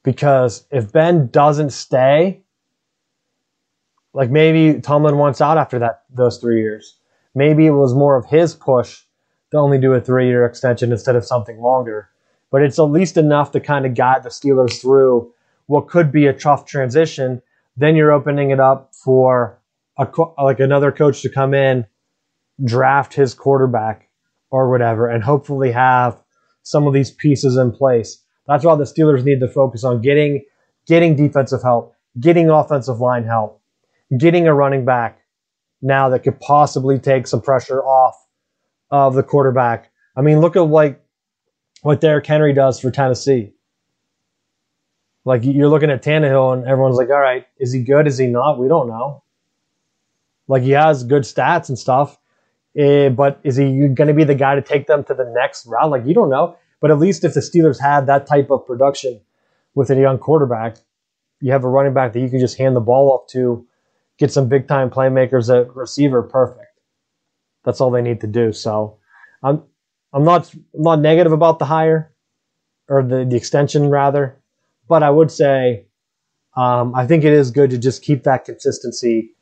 Speaker 1: Because if Ben doesn't stay, like maybe Tomlin wants out after those 3 years. Maybe it was more of his push to only do a 3-year extension instead of something longer. But it's at least enough to kind of guide the Steelers through what could be a tough transition. Then you're opening it up for another coach to come in, draft his quarterback or whatever, and hopefully have some of these pieces in place. That's why the Steelers need to focus on getting defensive help, getting offensive line help, getting a running back now that could possibly take some pressure off of the quarterback. I mean, look at like what Derrick Henry does for Tennessee. Like, you're looking at Tannehill and everyone's like, all right, is he good? Is he not? We don't know. Like, he has good stats and stuff, but is he going to be the guy to take them to the next round? Like, you don't know. But at least if the Steelers had that type of production with a young quarterback, you have a running back that you can just hand the ball off to get some big-time playmakers at receiver, perfect. That's all they need to do. So I'm not negative about the hire, or the extension rather, but I would say I think it is good to just keep that consistency,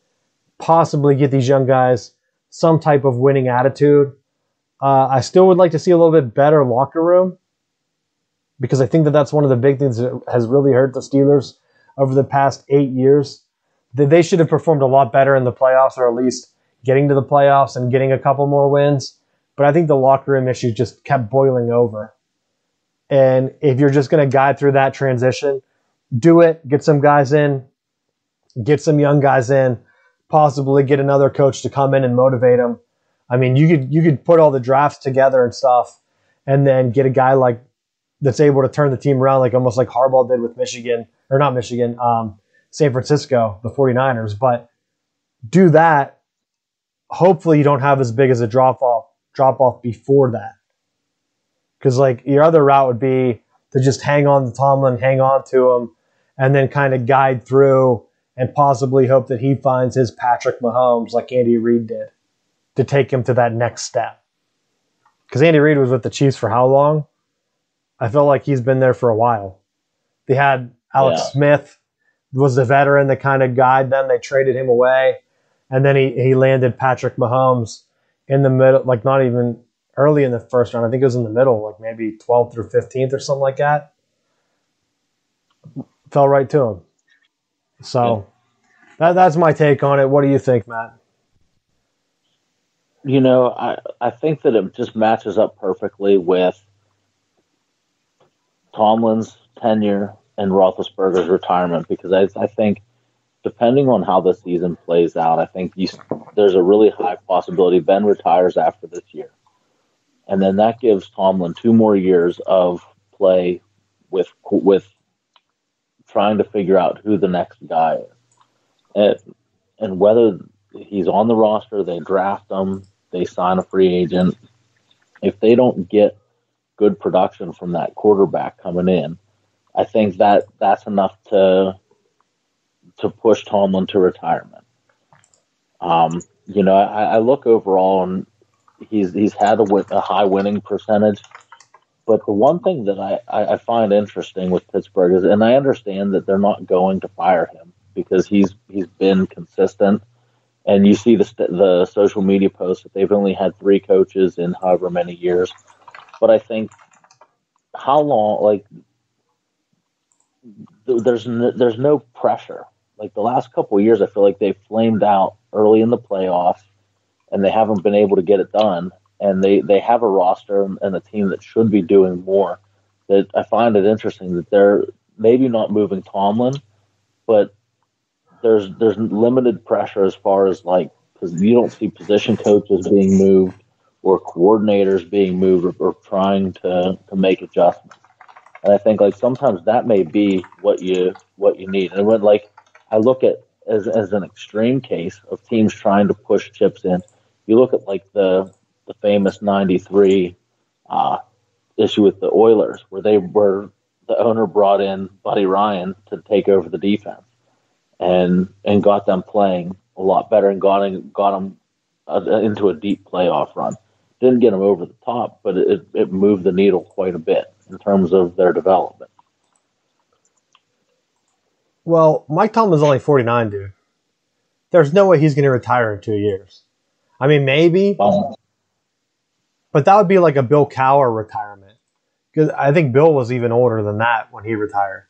Speaker 1: possibly get these young guys some type of winning attitude. I still would like to see a little bit better locker room, because I think that that's one of the big things that has really hurt the Steelers over the past 8 years. That they should have performed a lot better in the playoffs, or at least getting to the playoffs and getting a couple more wins. But I think the locker room issue just kept boiling over. And if you're just going to guide through that transition, do it. Get some guys in. Get some young guys in. Possibly get another coach to come in and motivate them. I mean, you could put all the drafts together and stuff, and then get a guy like that's able to turn the team around, like almost like Harbaugh did with Michigan, or not Michigan, San Francisco, the 49ers. But do that. Hopefully you don't have as big as a drop off before that. Because like your other route would be to just hang on to Tomlin, hang on to him, and then kind of guide through and possibly hope that he finds his Patrick Mahomes like Andy Reid did to take him to that next step. Because Andy Reid was with the Chiefs for how long? I felt like he's been there for a while. They had Alex Smith was the veteran that kind of guided them. They traded him away. And then he landed Patrick Mahomes in the middle, like not even early in the first round. I think it was in the middle, like maybe 12th through 15th or something like that. Fell right to him. So that's my take on it. What do you think, Matt?
Speaker 2: You know, I think that it just matches up perfectly with Tomlin's tenure and Roethlisberger's retirement, because I think depending on how the season plays out, I think there's a really high possibility Ben retires after this year. And then that gives Tomlin 2 more years of play with trying to figure out who the next guy is. And whether he's on the roster, they draft him, they sign a free agent. If they don't get good production from that quarterback coming in, I think that's enough to push Tomlin to retirement. You know, I look overall, and he's had a high winning percentage. But the one thing that I find interesting with Pittsburgh is, and I understand that they're not going to fire him because he's been consistent. And you see the social media posts that they've only had 3 coaches in however many years. But I think how long, like, there's no pressure. Like the last couple of years, I feel like they flamed out early in the playoffs, and they haven't been able to get it done. And they have a roster and a team that should be doing more. That I find it interesting that they're maybe not moving Tomlin, but there's limited pressure as far as, like, because you don't see position coaches being moved or coordinators being moved or trying to make adjustments. And I think, like, sometimes that may be what you need. And when, like, I look at as an extreme case of teams trying to push chips in, you look at like the famous '93 issue with the Oilers, where the owner brought in Buddy Ryan to take over the defense and got them playing a lot better and got them into a deep playoff run. Didn't get them over the top, but it moved the needle quite a bit in terms of their development.
Speaker 1: Well, Mike Tomlin's only 49, dude. There's no way he's going to retire in 2 years. I mean, maybe, but that would be like a Bill Cowher retirement. Because I think Bill was even older than that when he retired.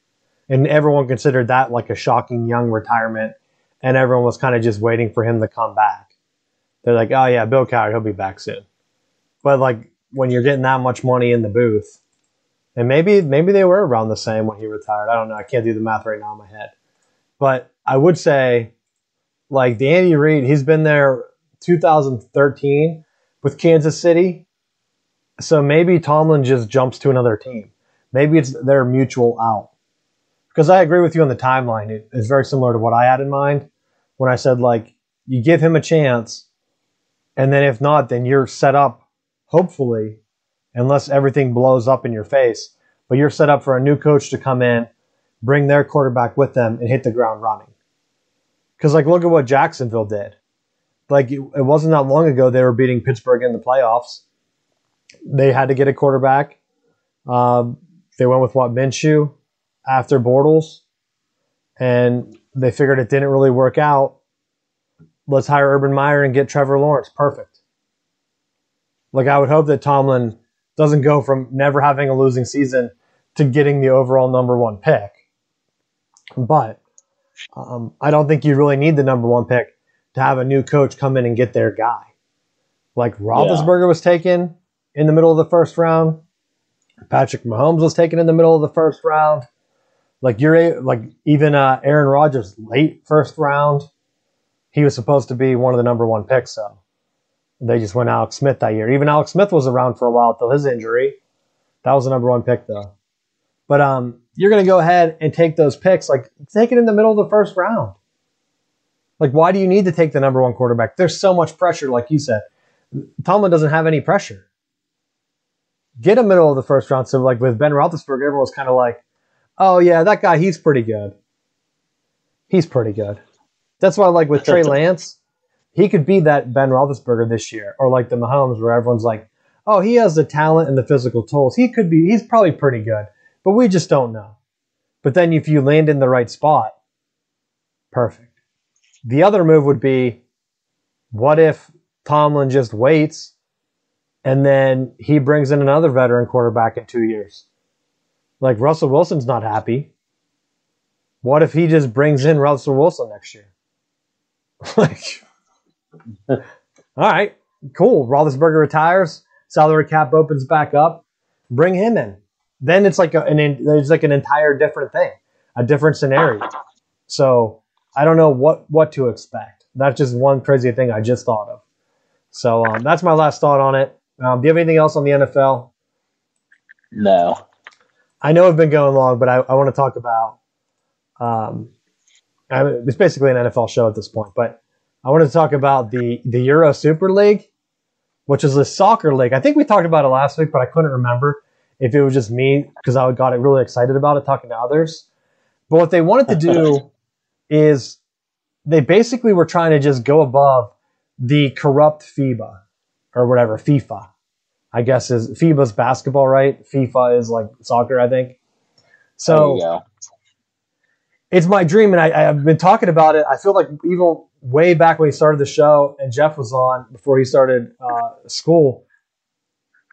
Speaker 1: And everyone considered that like a shocking young retirement. And everyone was kind of just waiting for him to come back. They're like, oh yeah, Bill Cowher, he'll be back soon. But like when you're getting that much money in the booth, and maybe they were around the same when he retired. I don't know. I can't do the math right now in my head. But I would say, like, the Andy Reid, he's been there 2013 with Kansas City. So maybe Tomlin just jumps to another team. Maybe it's their mutual out. Because I agree with you on the timeline. It's very similar to what I had in mind when I said, like, you give him a chance, and then if not, then you're set up, hopefully, unless everything blows up in your face, but you're set up for a new coach to come in, bring their quarterback with them, and hit the ground running. Because, like, look at what Jacksonville did. Like, it wasn't that long ago they were beating Pittsburgh in the playoffs. They had to get a quarterback. They went with, Minshew after Bortles. And they figured it didn't really work out. Let's hire Urban Meyer and get Trevor Lawrence. Perfect. Like, I would hope that Tomlin doesn't go from never having a losing season to getting the overall number one pick. But I don't think you really need the number one pick to have a new coach come in and get their guy. Like, Roethlisberger was taken in the middle of the first round. Patrick Mahomes was taken in the middle of the first round. Like, even Aaron Rodgers, late first round. He was supposed to be one of the number one picks, so they just went Alex Smith that year. Even Alex Smith was around for a while until his injury. That was the number one pick, though. But you're going to go ahead and take those picks. Like, take it in the middle of the first round. Like, why do you need to take the number one quarterback? There's so much pressure, like you said. Tomlin doesn't have any pressure. Get a middle of the first round. So, like, with Ben Roethlisberger, everyone was kind of like, oh, yeah, that guy, he's pretty good. He's pretty good. That's why, like, with Trey Lance, he could be that Ben Roethlisberger this year. Or like the Mahomes, where everyone's like, oh, he has the talent and the physical tools. He's probably pretty good. But we just don't know. But then if you land in the right spot, perfect. The other move would be, what if Tomlin just waits and then he brings in another veteran quarterback in 2 years? Like, Russell Wilson's not happy. What if he just brings in Russell Wilson next year? Like, all right, cool. Roethlisberger retires. Salary cap opens back up. Bring him in. Then it's like an entire different thing, a different scenario. So I don't know what to expect. That's just one crazy thing I just thought of. So that's my last thought on it. Do you have anything else on the NFL?
Speaker 2: No.
Speaker 1: I know I've been going long, but I want to talk about it's basically an NFL show at this point, but I want to talk about the Euro Super League, which is a soccer league. I think we talked about it last week, but I couldn't remember if it was just me because I got really excited about it talking to others. But what they wanted to do is they basically were trying to just go above the corrupt FIBA or whatever, FIFA. I guess is FIBA's basketball, right? FIFA is like soccer, I think. So it's my dream, and I've been talking about it. I feel like even way back when we started the show and Jeff was on before he started school,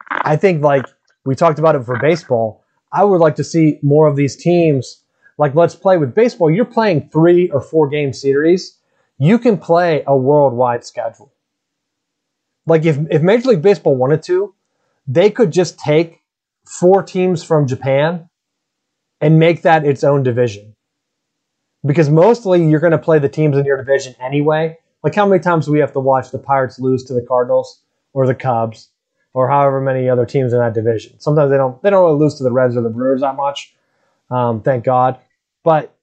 Speaker 1: I think like we talked about it for baseball. I would like to see more of these teams. Like, let's play with baseball. You're playing 3 or 4 game series. You can play a worldwide schedule. Like if Major League Baseball wanted to, they could just take 4 teams from Japan and make that its own division. Because mostly you're going to play the teams in your division anyway. Like, how many times do we have to watch the Pirates lose to the Cardinals or the Cubs or however many other teams in that division? Sometimes they don't really lose to the Reds or the Brewers that much. Thank God. But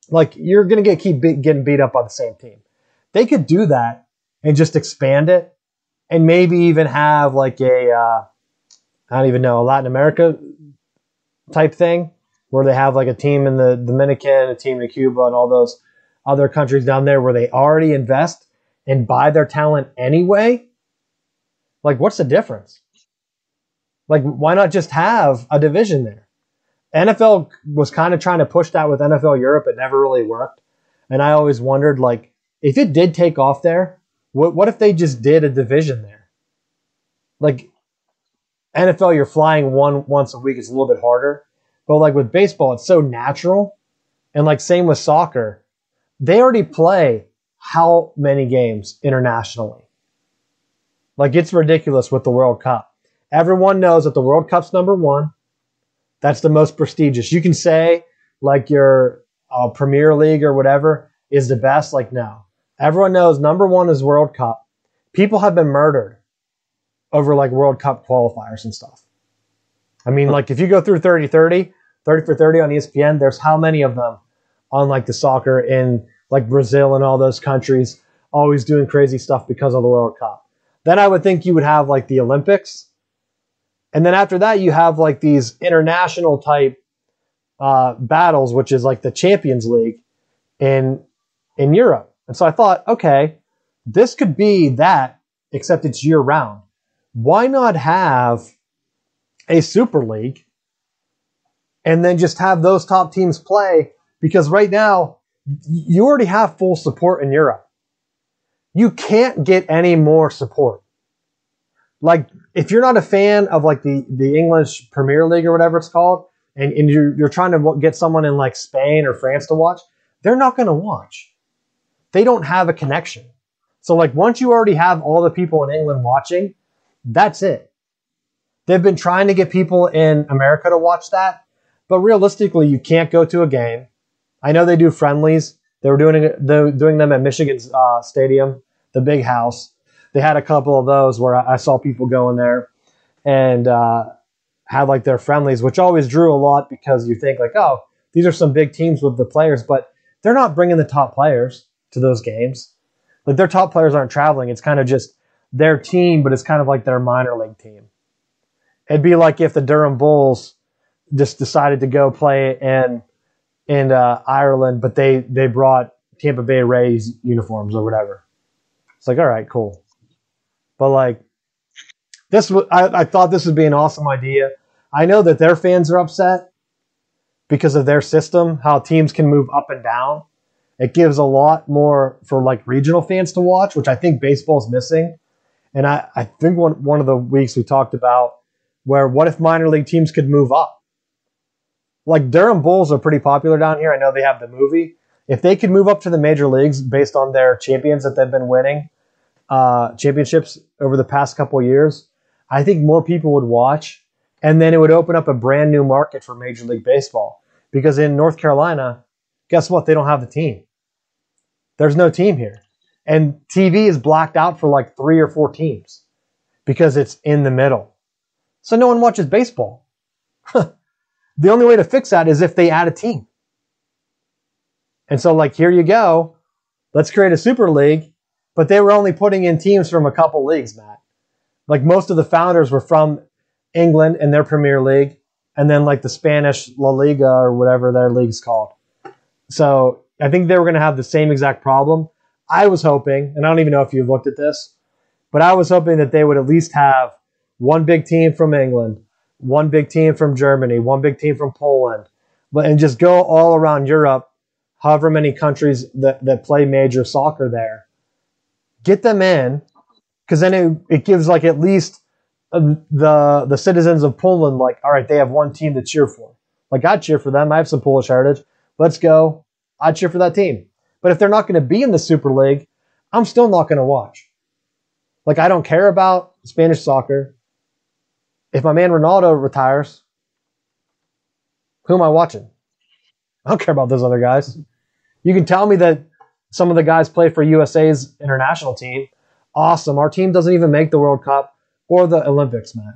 Speaker 1: like, you're going to keep getting beat up by the same team. They could do that and just expand it and maybe even have like I don't even know, a Latin America type thing where they have like a team in the Dominican, a team in Cuba, and all those other countries down there where they already invest and buy their talent anyway. Like, what's the difference? Like, why not just have a division there? NFL was kind of trying to push that with NFL Europe. It never really worked. And I always wondered, like, if it did take off there, what if they just did a division there? Like, NFL, you're flying once a week. It's a little bit harder. But, like, with baseball, it's so natural. And, like, same with soccer. They already play how many games internationally? Like, it's ridiculous with the World Cup. Everyone knows that the World Cup's number one. That's the most prestigious. You can say, like, your Premier League or whatever is the best. Like, no. Everyone knows number one is World Cup. People have been murdered over, like, World Cup qualifiers and stuff. I mean, like, if you go through 30 for 30 on ESPN, there's how many of them on, like, the soccer in, like, Brazil and all those countries always doing crazy stuff because of the World Cup. Then I would think you would have, like, the Olympics. And then after that, you have, like, these international type battles, which is like the Champions League in in Europe. And so I thought, okay, this could be that, except it's year round. Why not have a Super League and then just have those top teams play? Because right now, you already have full support in Europe. You can't get any more support. Like, if you're not a fan of like the English Premier League or whatever it's called, and you're trying to get someone in like Spain or France to watch, they're not going to watch. They don't have a connection. So like once you already have all the people in England watching, that's it. They've been trying to get people in America to watch that, but realistically, you can't go to a game. I know they do friendlies. They were doing them at Michigan's stadium, the big house. They had a couple of those where I saw people going there and had like their friendlies, which always drew a lot because you think like, oh, these are some big teams with the players, but they're not bringing the top players to those games. Like their top players aren't traveling. It's kind of just their team, but it's kind of like their minor league team. It'd be like if the Durham Bulls just decided to go play in Ireland, but they brought Tampa Bay Rays uniforms or whatever. It's like, all right, cool. But like this, I thought this would be an awesome idea. I know that their fans are upset because of their system, how teams can move up and down. It gives a lot more for like regional fans to watch, which I think baseball is missing. And I think one of the weeks we talked about where what if minor league teams could move up? Like Durham Bulls are pretty popular down here. I know they have the movie. If they could move up to the major leagues based on their champions that they've been winning, championships over the past couple of years, I think more people would watch. And then it would open up a brand new market for Major League Baseball. Because in North Carolina, guess what? They don't have the team. There's no team here. And TV is blacked out for like 3 or 4 teams because it's in the middle. So no one watches baseball. The only way to fix that is if they add a team. And so like, here you go. Let's create a super league. But they were only putting in teams from a couple leagues, Matt. Like most of the founders were from England and their Premier League. And then like the Spanish La Liga or whatever their league's called. So I think they were going to have the same exact problem. I was hoping, and I don't even know if you looked at this, but I was hoping that they would at least have one big team from England, one big team from Germany, one big team from Poland, and just go all around Europe, however many countries that play major soccer there. Get them in, because then it gives like at least the citizens of Poland, like, all right, they have one team to cheer for. Like, I'd cheer for them. I have some Polish heritage. Let's go. I'd cheer for that team. But if they're not going to be in the Super League, I'm still not going to watch. Like, I don't care about Spanish soccer. If my man Ronaldo retires, who am I watching? I don't care about those other guys. You can tell me that some of the guys play for USA's international team. Awesome. Our team doesn't even make the World Cup or the Olympics, man.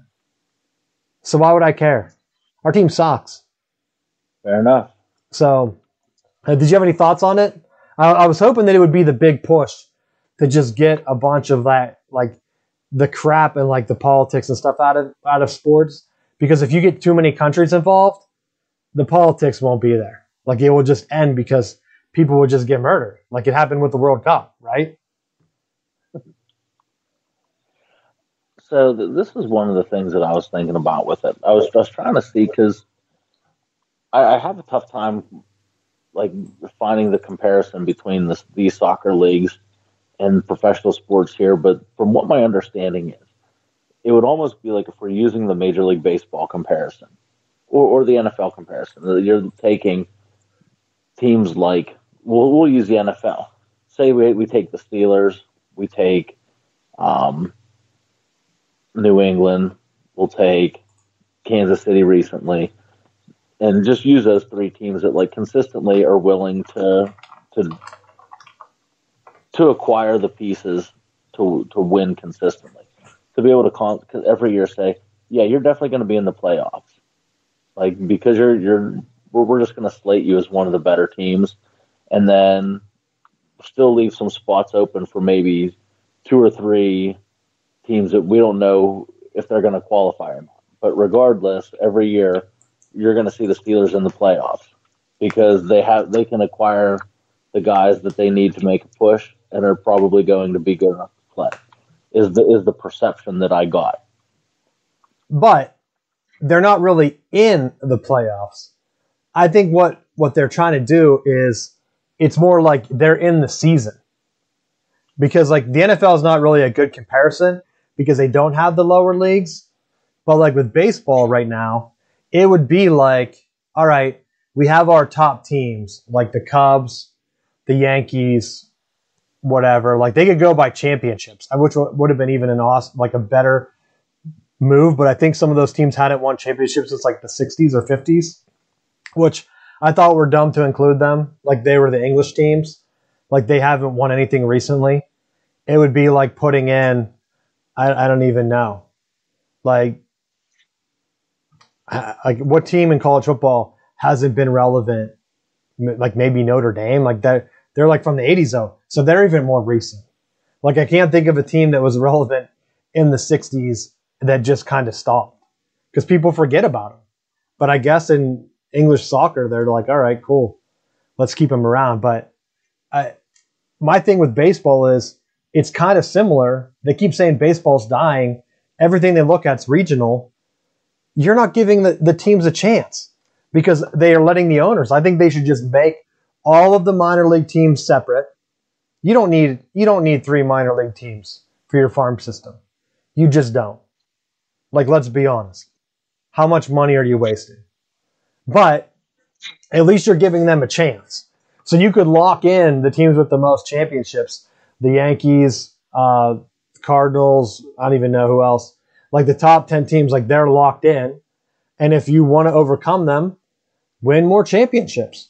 Speaker 1: So why would I care? Our team sucks.
Speaker 2: Fair enough.
Speaker 1: So, did you have any thoughts on it? I was hoping that it would be the big push to just get a bunch of that, like the crap and like the politics and stuff out of sports. Because if you get too many countries involved, the politics won't be there. Like it will just end because people would just get murdered, like it happened with the World Cup, right?
Speaker 2: So this is one of the things that I was thinking about with it. I was trying to see because I have a tough time like finding the comparison between these soccer leagues and professional sports here. But from what my understanding is, it would almost be like if we're using the Major League Baseball comparison or the NFL comparison. You're taking teams like, we'll use the NFL. Say we take the Steelers, we take New England, we'll take Kansas City recently, and just use those 3 teams that like consistently are willing to acquire the pieces to win consistently, to be able to every year say, yeah, you're definitely going to be in the playoffs, like because we're just going to slate you as one of the better teams, and then still leave some spots open for maybe 2 or 3 teams that we don't know if they're going to qualify or not. But regardless, every year you're going to see the Steelers in the playoffs because they can acquire the guys that they need to make a push and are probably going to be good enough to play. Is the perception that I got.
Speaker 1: But they're not really in the playoffs. I think what they're trying to do is it's more like they're in the season. Because like the NFL is not really a good comparison because they don't have the lower leagues. But like with baseball right now, it would be like, all right, we have our top teams like the Cubs, the Yankees, whatever. Like they could go by championships, which would have been even an awesome, like a better move. But I think some of those teams hadn't won championships since like the 60s or 50s, which I thought were dumb to include them. Like they were the English teams. Like they haven't won anything recently. It would be like putting in, I don't even know. Like what team in college football hasn't been relevant? Like maybe Notre Dame. Like they're like from the 80s though. So they're even more recent. Like I can't think of a team that was relevant in the 60s that just kind of stopped because people forget about them. But I guess in English soccer, they're like, all right, cool. Let's keep them around. But my thing with baseball is it's kind of similar. They keep saying baseball's dying. Everything they look at's regional. You're not giving the teams a chance because they are letting the owners. I think they should just make all of the minor league teams separate. You don't need 3 minor league teams for your farm system. You just don't. Like, let's be honest. How much money are you wasting? But at least you're giving them a chance. So you could lock in the teams with the most championships, the Yankees, Cardinals, I don't even know who else. Like the top 10 teams, like they're locked in. And if you want to overcome them, win more championships.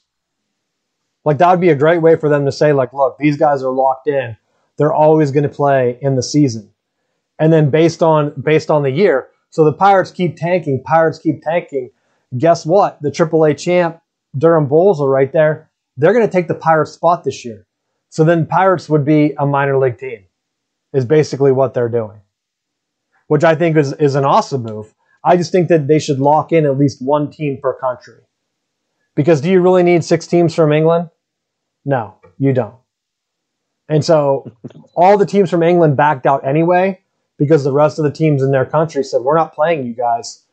Speaker 1: Like that would be a great way for them to say, like, look, these guys are locked in. They're always going to play in the season. And then based on the year, so the Pirates keep tanking. Guess what? The AAA champ, Durham Bulls are right there. They're going to take the Pirates spot this year. So then Pirates would be a minor league team, is basically what they're doing, which I think is an awesome move. I just think that they should lock in at least one team per country. Because do you really need 6 teams from England? No, you don't. And so all the teams from England backed out anyway because the rest of the teams in their country said, we're not playing you guys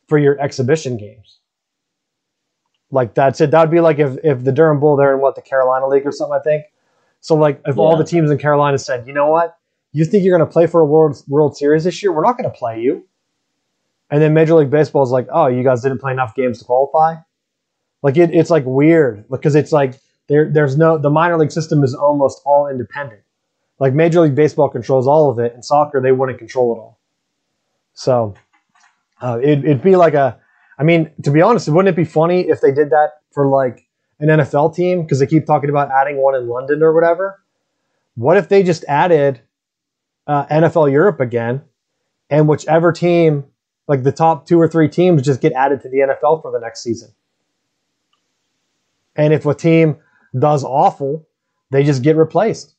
Speaker 1: for your exhibition games. Like that's it. That would be like if the Durham Bull, they're in the Carolina League or something, I think. So like if all the teams in Carolina said, you know what? You think you're going to play for a World Series this year? We're not going to play you. And then Major League Baseball is like, oh, you guys didn't play enough games to qualify? Like it's like weird because it's like the minor league system is almost all independent. Like Major League Baseball controls all of it, and soccer, they wouldn't control it all. So it'd be like to be honest, wouldn't it be funny if they did that for like an NFL team? Because they keep talking about adding one in London or whatever. What if they just added NFL Europe again, and whichever team, like the top 2 or 3 teams, just get added to the NFL for the next season? And if a team does awful, they just get replaced.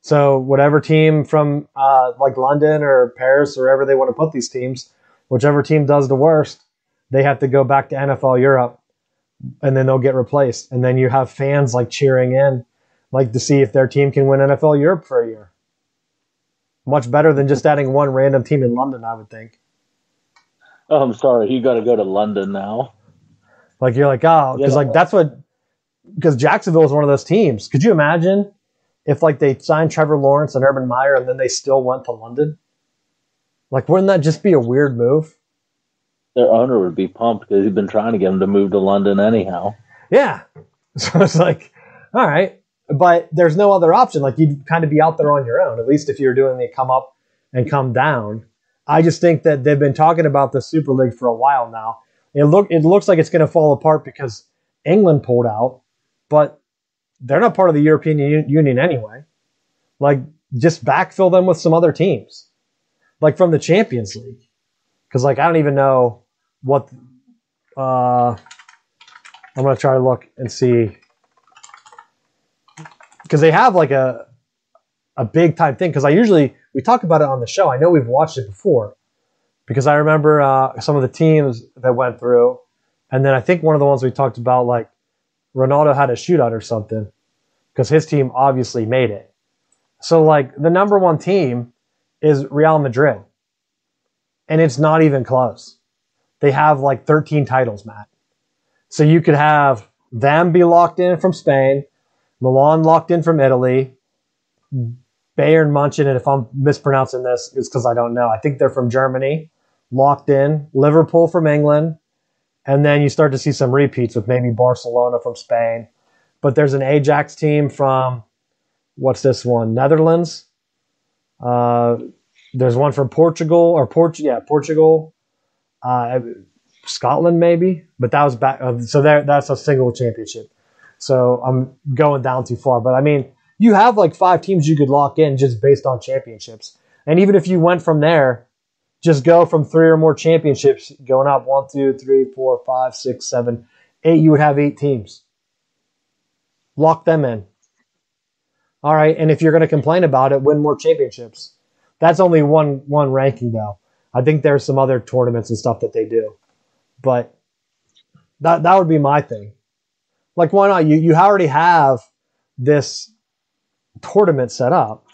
Speaker 1: So whatever team from like London or Paris or wherever they want to put these teams, whichever team does the worst, they have to go back to NFL Europe, and then they'll get replaced. And then you have fans like cheering in, like to see if their team can win NFL Europe for a year. Much better than just adding one random team in London, I would think.
Speaker 2: Oh, I'm sorry. You got to go to London now.
Speaker 1: Like you're like, oh, because like because Jacksonville is one of those teams. Could you imagine if like they signed Trevor Lawrence and Urban Meyer and then they still went to London? Like, wouldn't that just be a weird move?
Speaker 2: Their owner would be pumped because he's been trying to get them to move to London anyhow.
Speaker 1: Yeah. So it's like, all right. But there's no other option. Like, you'd kind of be out there on your own, at least if you're doing the come up and come down. I just think that they've been talking about the Super League for a while now. It looks like it's going to fall apart because England pulled out, but they're not part of the European Union anyway. Like, just backfill them with some other teams, like from the Champions League. Because, like, I don't even know what. I'm going to try to look and see. Because they have like a big time thing. Because we talk about it on the show. I know we've watched it before. Because I remember some of the teams that went through. And then I think one of the ones we talked about, like, Ronaldo had a shootout or something because his team obviously made it. So, like, the number one team is Real Madrid, and it's not even close. They have like 13 titles, Matt. So you could have them be locked in from Spain, Milan locked in from Italy, Bayern Munchen, and if I'm mispronouncing this, it's because I don't know. I think they're from Germany, locked in, Liverpool from England, and then you start to see some repeats with maybe Barcelona from Spain. But there's an Ajax team from, what's this one? Netherlands. There's one from Portugal. Scotland maybe, but that was back. So that's a single championship. So I'm going down too far. But I mean, you have like 5 teams you could lock in just based on championships. And even if you went from there, just go from 3 or more championships going up 1, 2, 3, 4, 5, 6, 7, 8. You would have 8 teams. Lock them in. All right. And if you're going to complain about it, win more championships. That's only one ranking though. I think there's some other tournaments and stuff that they do. But that would be my thing. Like, why not? You already have this tournament set up.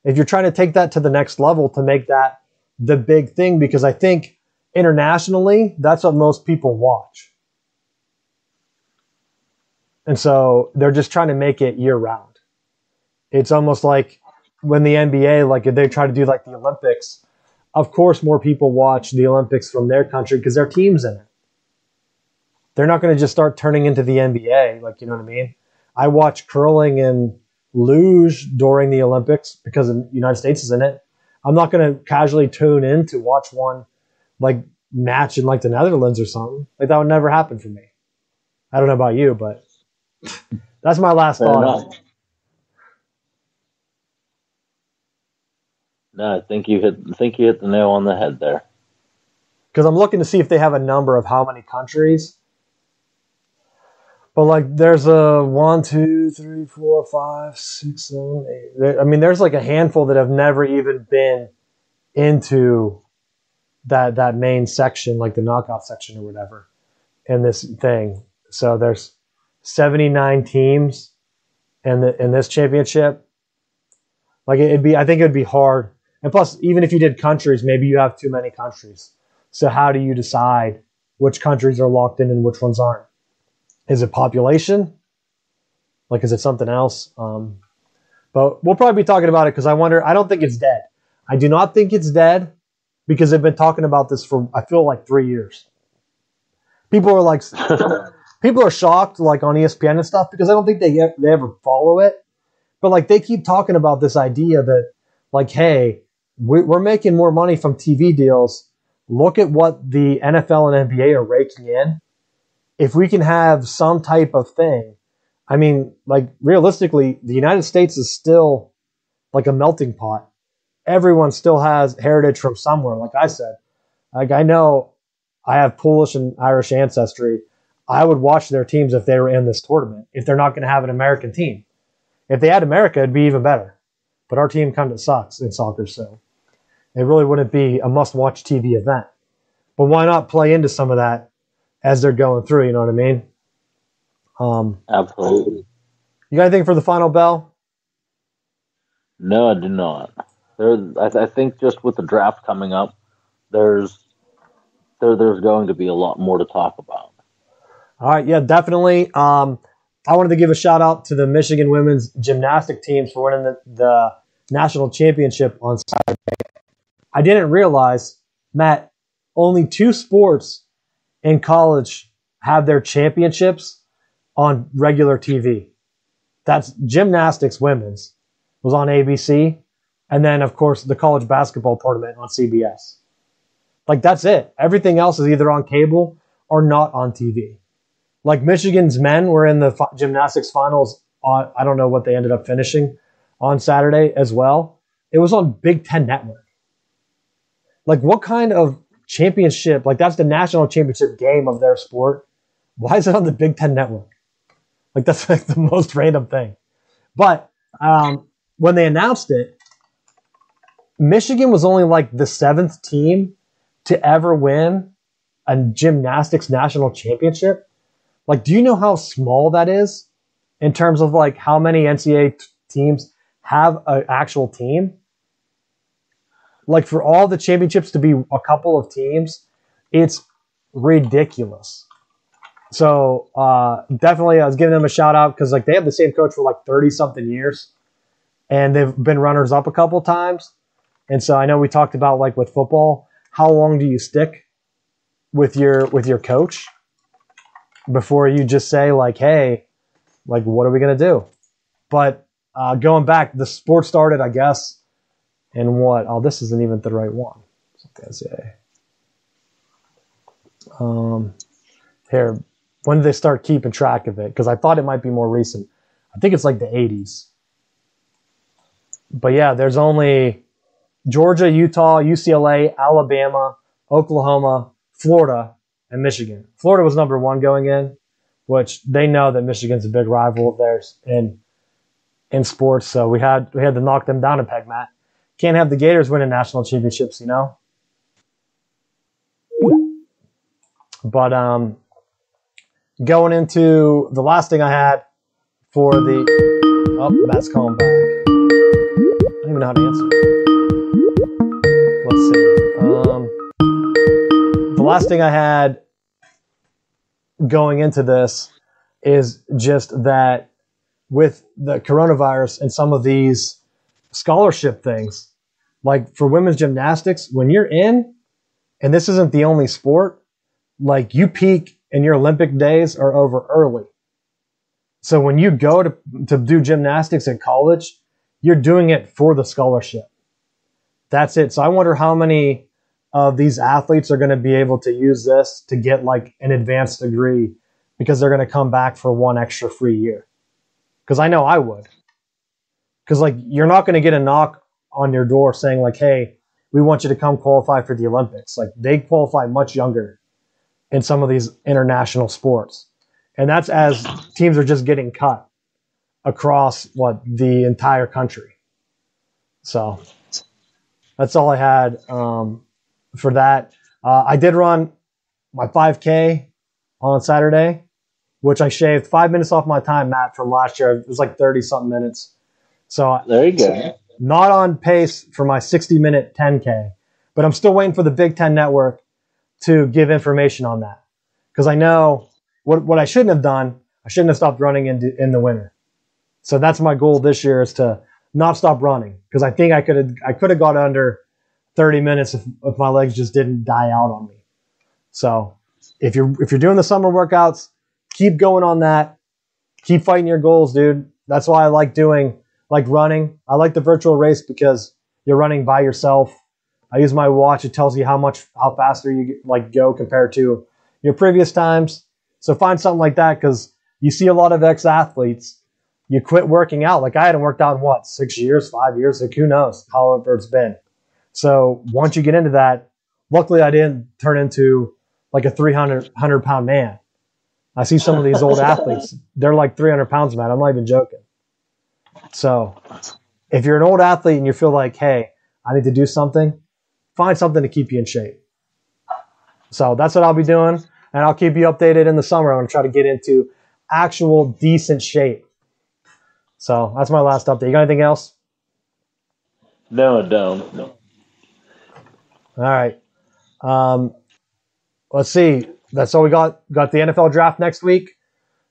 Speaker 1: If you're trying to take that to the next level to make that the big thing, because I think internationally, that's what most people watch. And so they're just trying to make it year round. It's almost like when the NBA, like if they try to do like the Olympics, of course more people watch the Olympics from their country because their team's in it. They're not going to just start turning into the NBA, like, you know what I mean? I watch curling and luge during the Olympics because the United States is in it. I'm not going to casually tune in to watch one like match in like the Netherlands or something. Like that would never happen for me. I don't know about you, but that's my last thought.
Speaker 2: No, I think you hit the nail on the head there.
Speaker 1: Because I'm looking to see if they have a number of how many countries. But like, there's a 1, 2, 3, 4, 5, 6, 7, 8. I mean, there's like a handful that have never even been into that main section, like the knockout section or whatever, in this thing. So there's 79 teams in this championship. Like I think it'd be hard. And plus, even if you did countries, maybe you have too many countries. So how do you decide which countries are locked in and which ones aren't? Is it population? Like, is it something else? But we'll probably be talking about it because I don't think it's dead. I do not think it's dead because they've been talking about this for, I feel like 3 years. People are shocked like on ESPN and stuff because I don't think they ever follow it. But like they keep talking about this idea that like, hey, we're making more money from TV deals. Look at what the NFL and NBA are raking in. If we can have some type of thing, I mean, like realistically, the United States is still like a melting pot. Everyone still has heritage from somewhere. Like I said, like I know I have Polish and Irish ancestry. I would watch their teams if they were in this tournament, if they're not going to have an American team. If they had America, it'd be even better. But our team kind of sucks in soccer, so it really wouldn't be a must-watch TV event. But why not play into some of that as they're going through, you know what I mean?
Speaker 2: Absolutely.
Speaker 1: You got anything for the final bell?
Speaker 2: No, I do not. I think just with the draft coming up, there's going to be a lot more to talk about.
Speaker 1: All right, yeah, definitely. I wanted to give a shout out to the Michigan women's gymnastic teams for winning the national championship on Saturday. I didn't realize, Matt, only 2 sports in college have their championships on regular TV. That's gymnastics women's was on ABC, and then of course the college basketball tournament on CBS. Like that's it. Everything else is either on cable or not on TV. Like Michigan's men were in the gymnastics finals on, I don't know what they ended up finishing on Saturday as well. It was on Big Ten Network. Like what kind of championship, like that's the national championship game of their sport. Why is it on the Big Ten Network? Like that's like the most random thing. But when they announced it, Michigan was only like the 7th team to ever win a gymnastics national championship. Like, do you know how small that is in terms of like how many NCAA teams have an actual team? Like for all the championships to be a couple of teams, it's ridiculous. So definitely, I was giving them a shout out because like they have the same coach for like 30 something years, and they've been runners up a couple times. And so I know we talked about like with football, how long do you stick with your coach before you just say like, hey, like what are we gonna do? But going back, the sport started, I guess, in what? Oh, this isn't even the right one. Here, when did they start keeping track of it? Because I thought it might be more recent. I think it's like the 80s. But yeah, there's only Georgia, Utah, UCLA, Alabama, Oklahoma, Florida, and Michigan. Florida was number 1 going in, which they know that Michigan's a big rival of theirs in sports. So we had to knock them down a peg, Matt. Can't have the Gators winning national championships, you know. But going into the last thing I had for the Matt's calling back. I don't even know how to answer. Let's see. The last thing I had going into this is just that with the coronavirus and some of these scholarship things, like for women's gymnastics, when you're in, and this isn't the only sport, like you peak and your Olympic days are over early. So when you go to do gymnastics at college, you're doing it for the scholarship. That's it. So I wonder how many of these athletes are going to be able to use this to get like an advanced degree because they're going to come back for one extra free year. Because I know I would. Because like you're not going to get a knock on your door saying like, hey, we want you to come qualify for the Olympics. Like they qualify much younger in some of these international sports. And that's as teams are just getting cut across the entire country. So that's all I had for that. I did run my 5K on Saturday, which I shaved 5 minutes off my time, Matt, from last year. It was like 30-something minutes. So
Speaker 2: there you go.
Speaker 1: Not on pace for my 60-minute 10K, but I'm still waiting for the Big Ten Network to give information on that. Because I know what I shouldn't have done, I shouldn't have stopped running in the winter. So that's my goal this year, is to not stop running. Because I think I could have got under 30 minutes if my legs just didn't die out on me. So if you're doing the summer workouts, keep going on that. Keep fighting your goals, dude. That's why I like doing running. I like the virtual race because you're running by yourself. I use my watch. It tells you how faster you go compared to your previous times. So find something like that, because you see a lot of ex-athletes, you quit working out. Like I hadn't worked out in 6 years, 5 years, like who knows, however it's been. So once you get into that, luckily I didn't turn into like a 300-pound man. I see some of these old athletes, they're like 300 pounds, man. I'm not even joking. So if you're an old athlete and you feel like, hey, I need to do something, find something to keep you in shape. So that's what I'll be doing, and I'll keep you updated in the summer. I'm going to try to get into actual decent shape. So that's my last update. You got anything else?
Speaker 2: No, I don't. No.
Speaker 1: All right. Let's see. That's all we got. Got the NFL draft next week.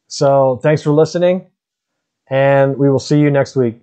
Speaker 1: So thanks for listening, and we will see you next week.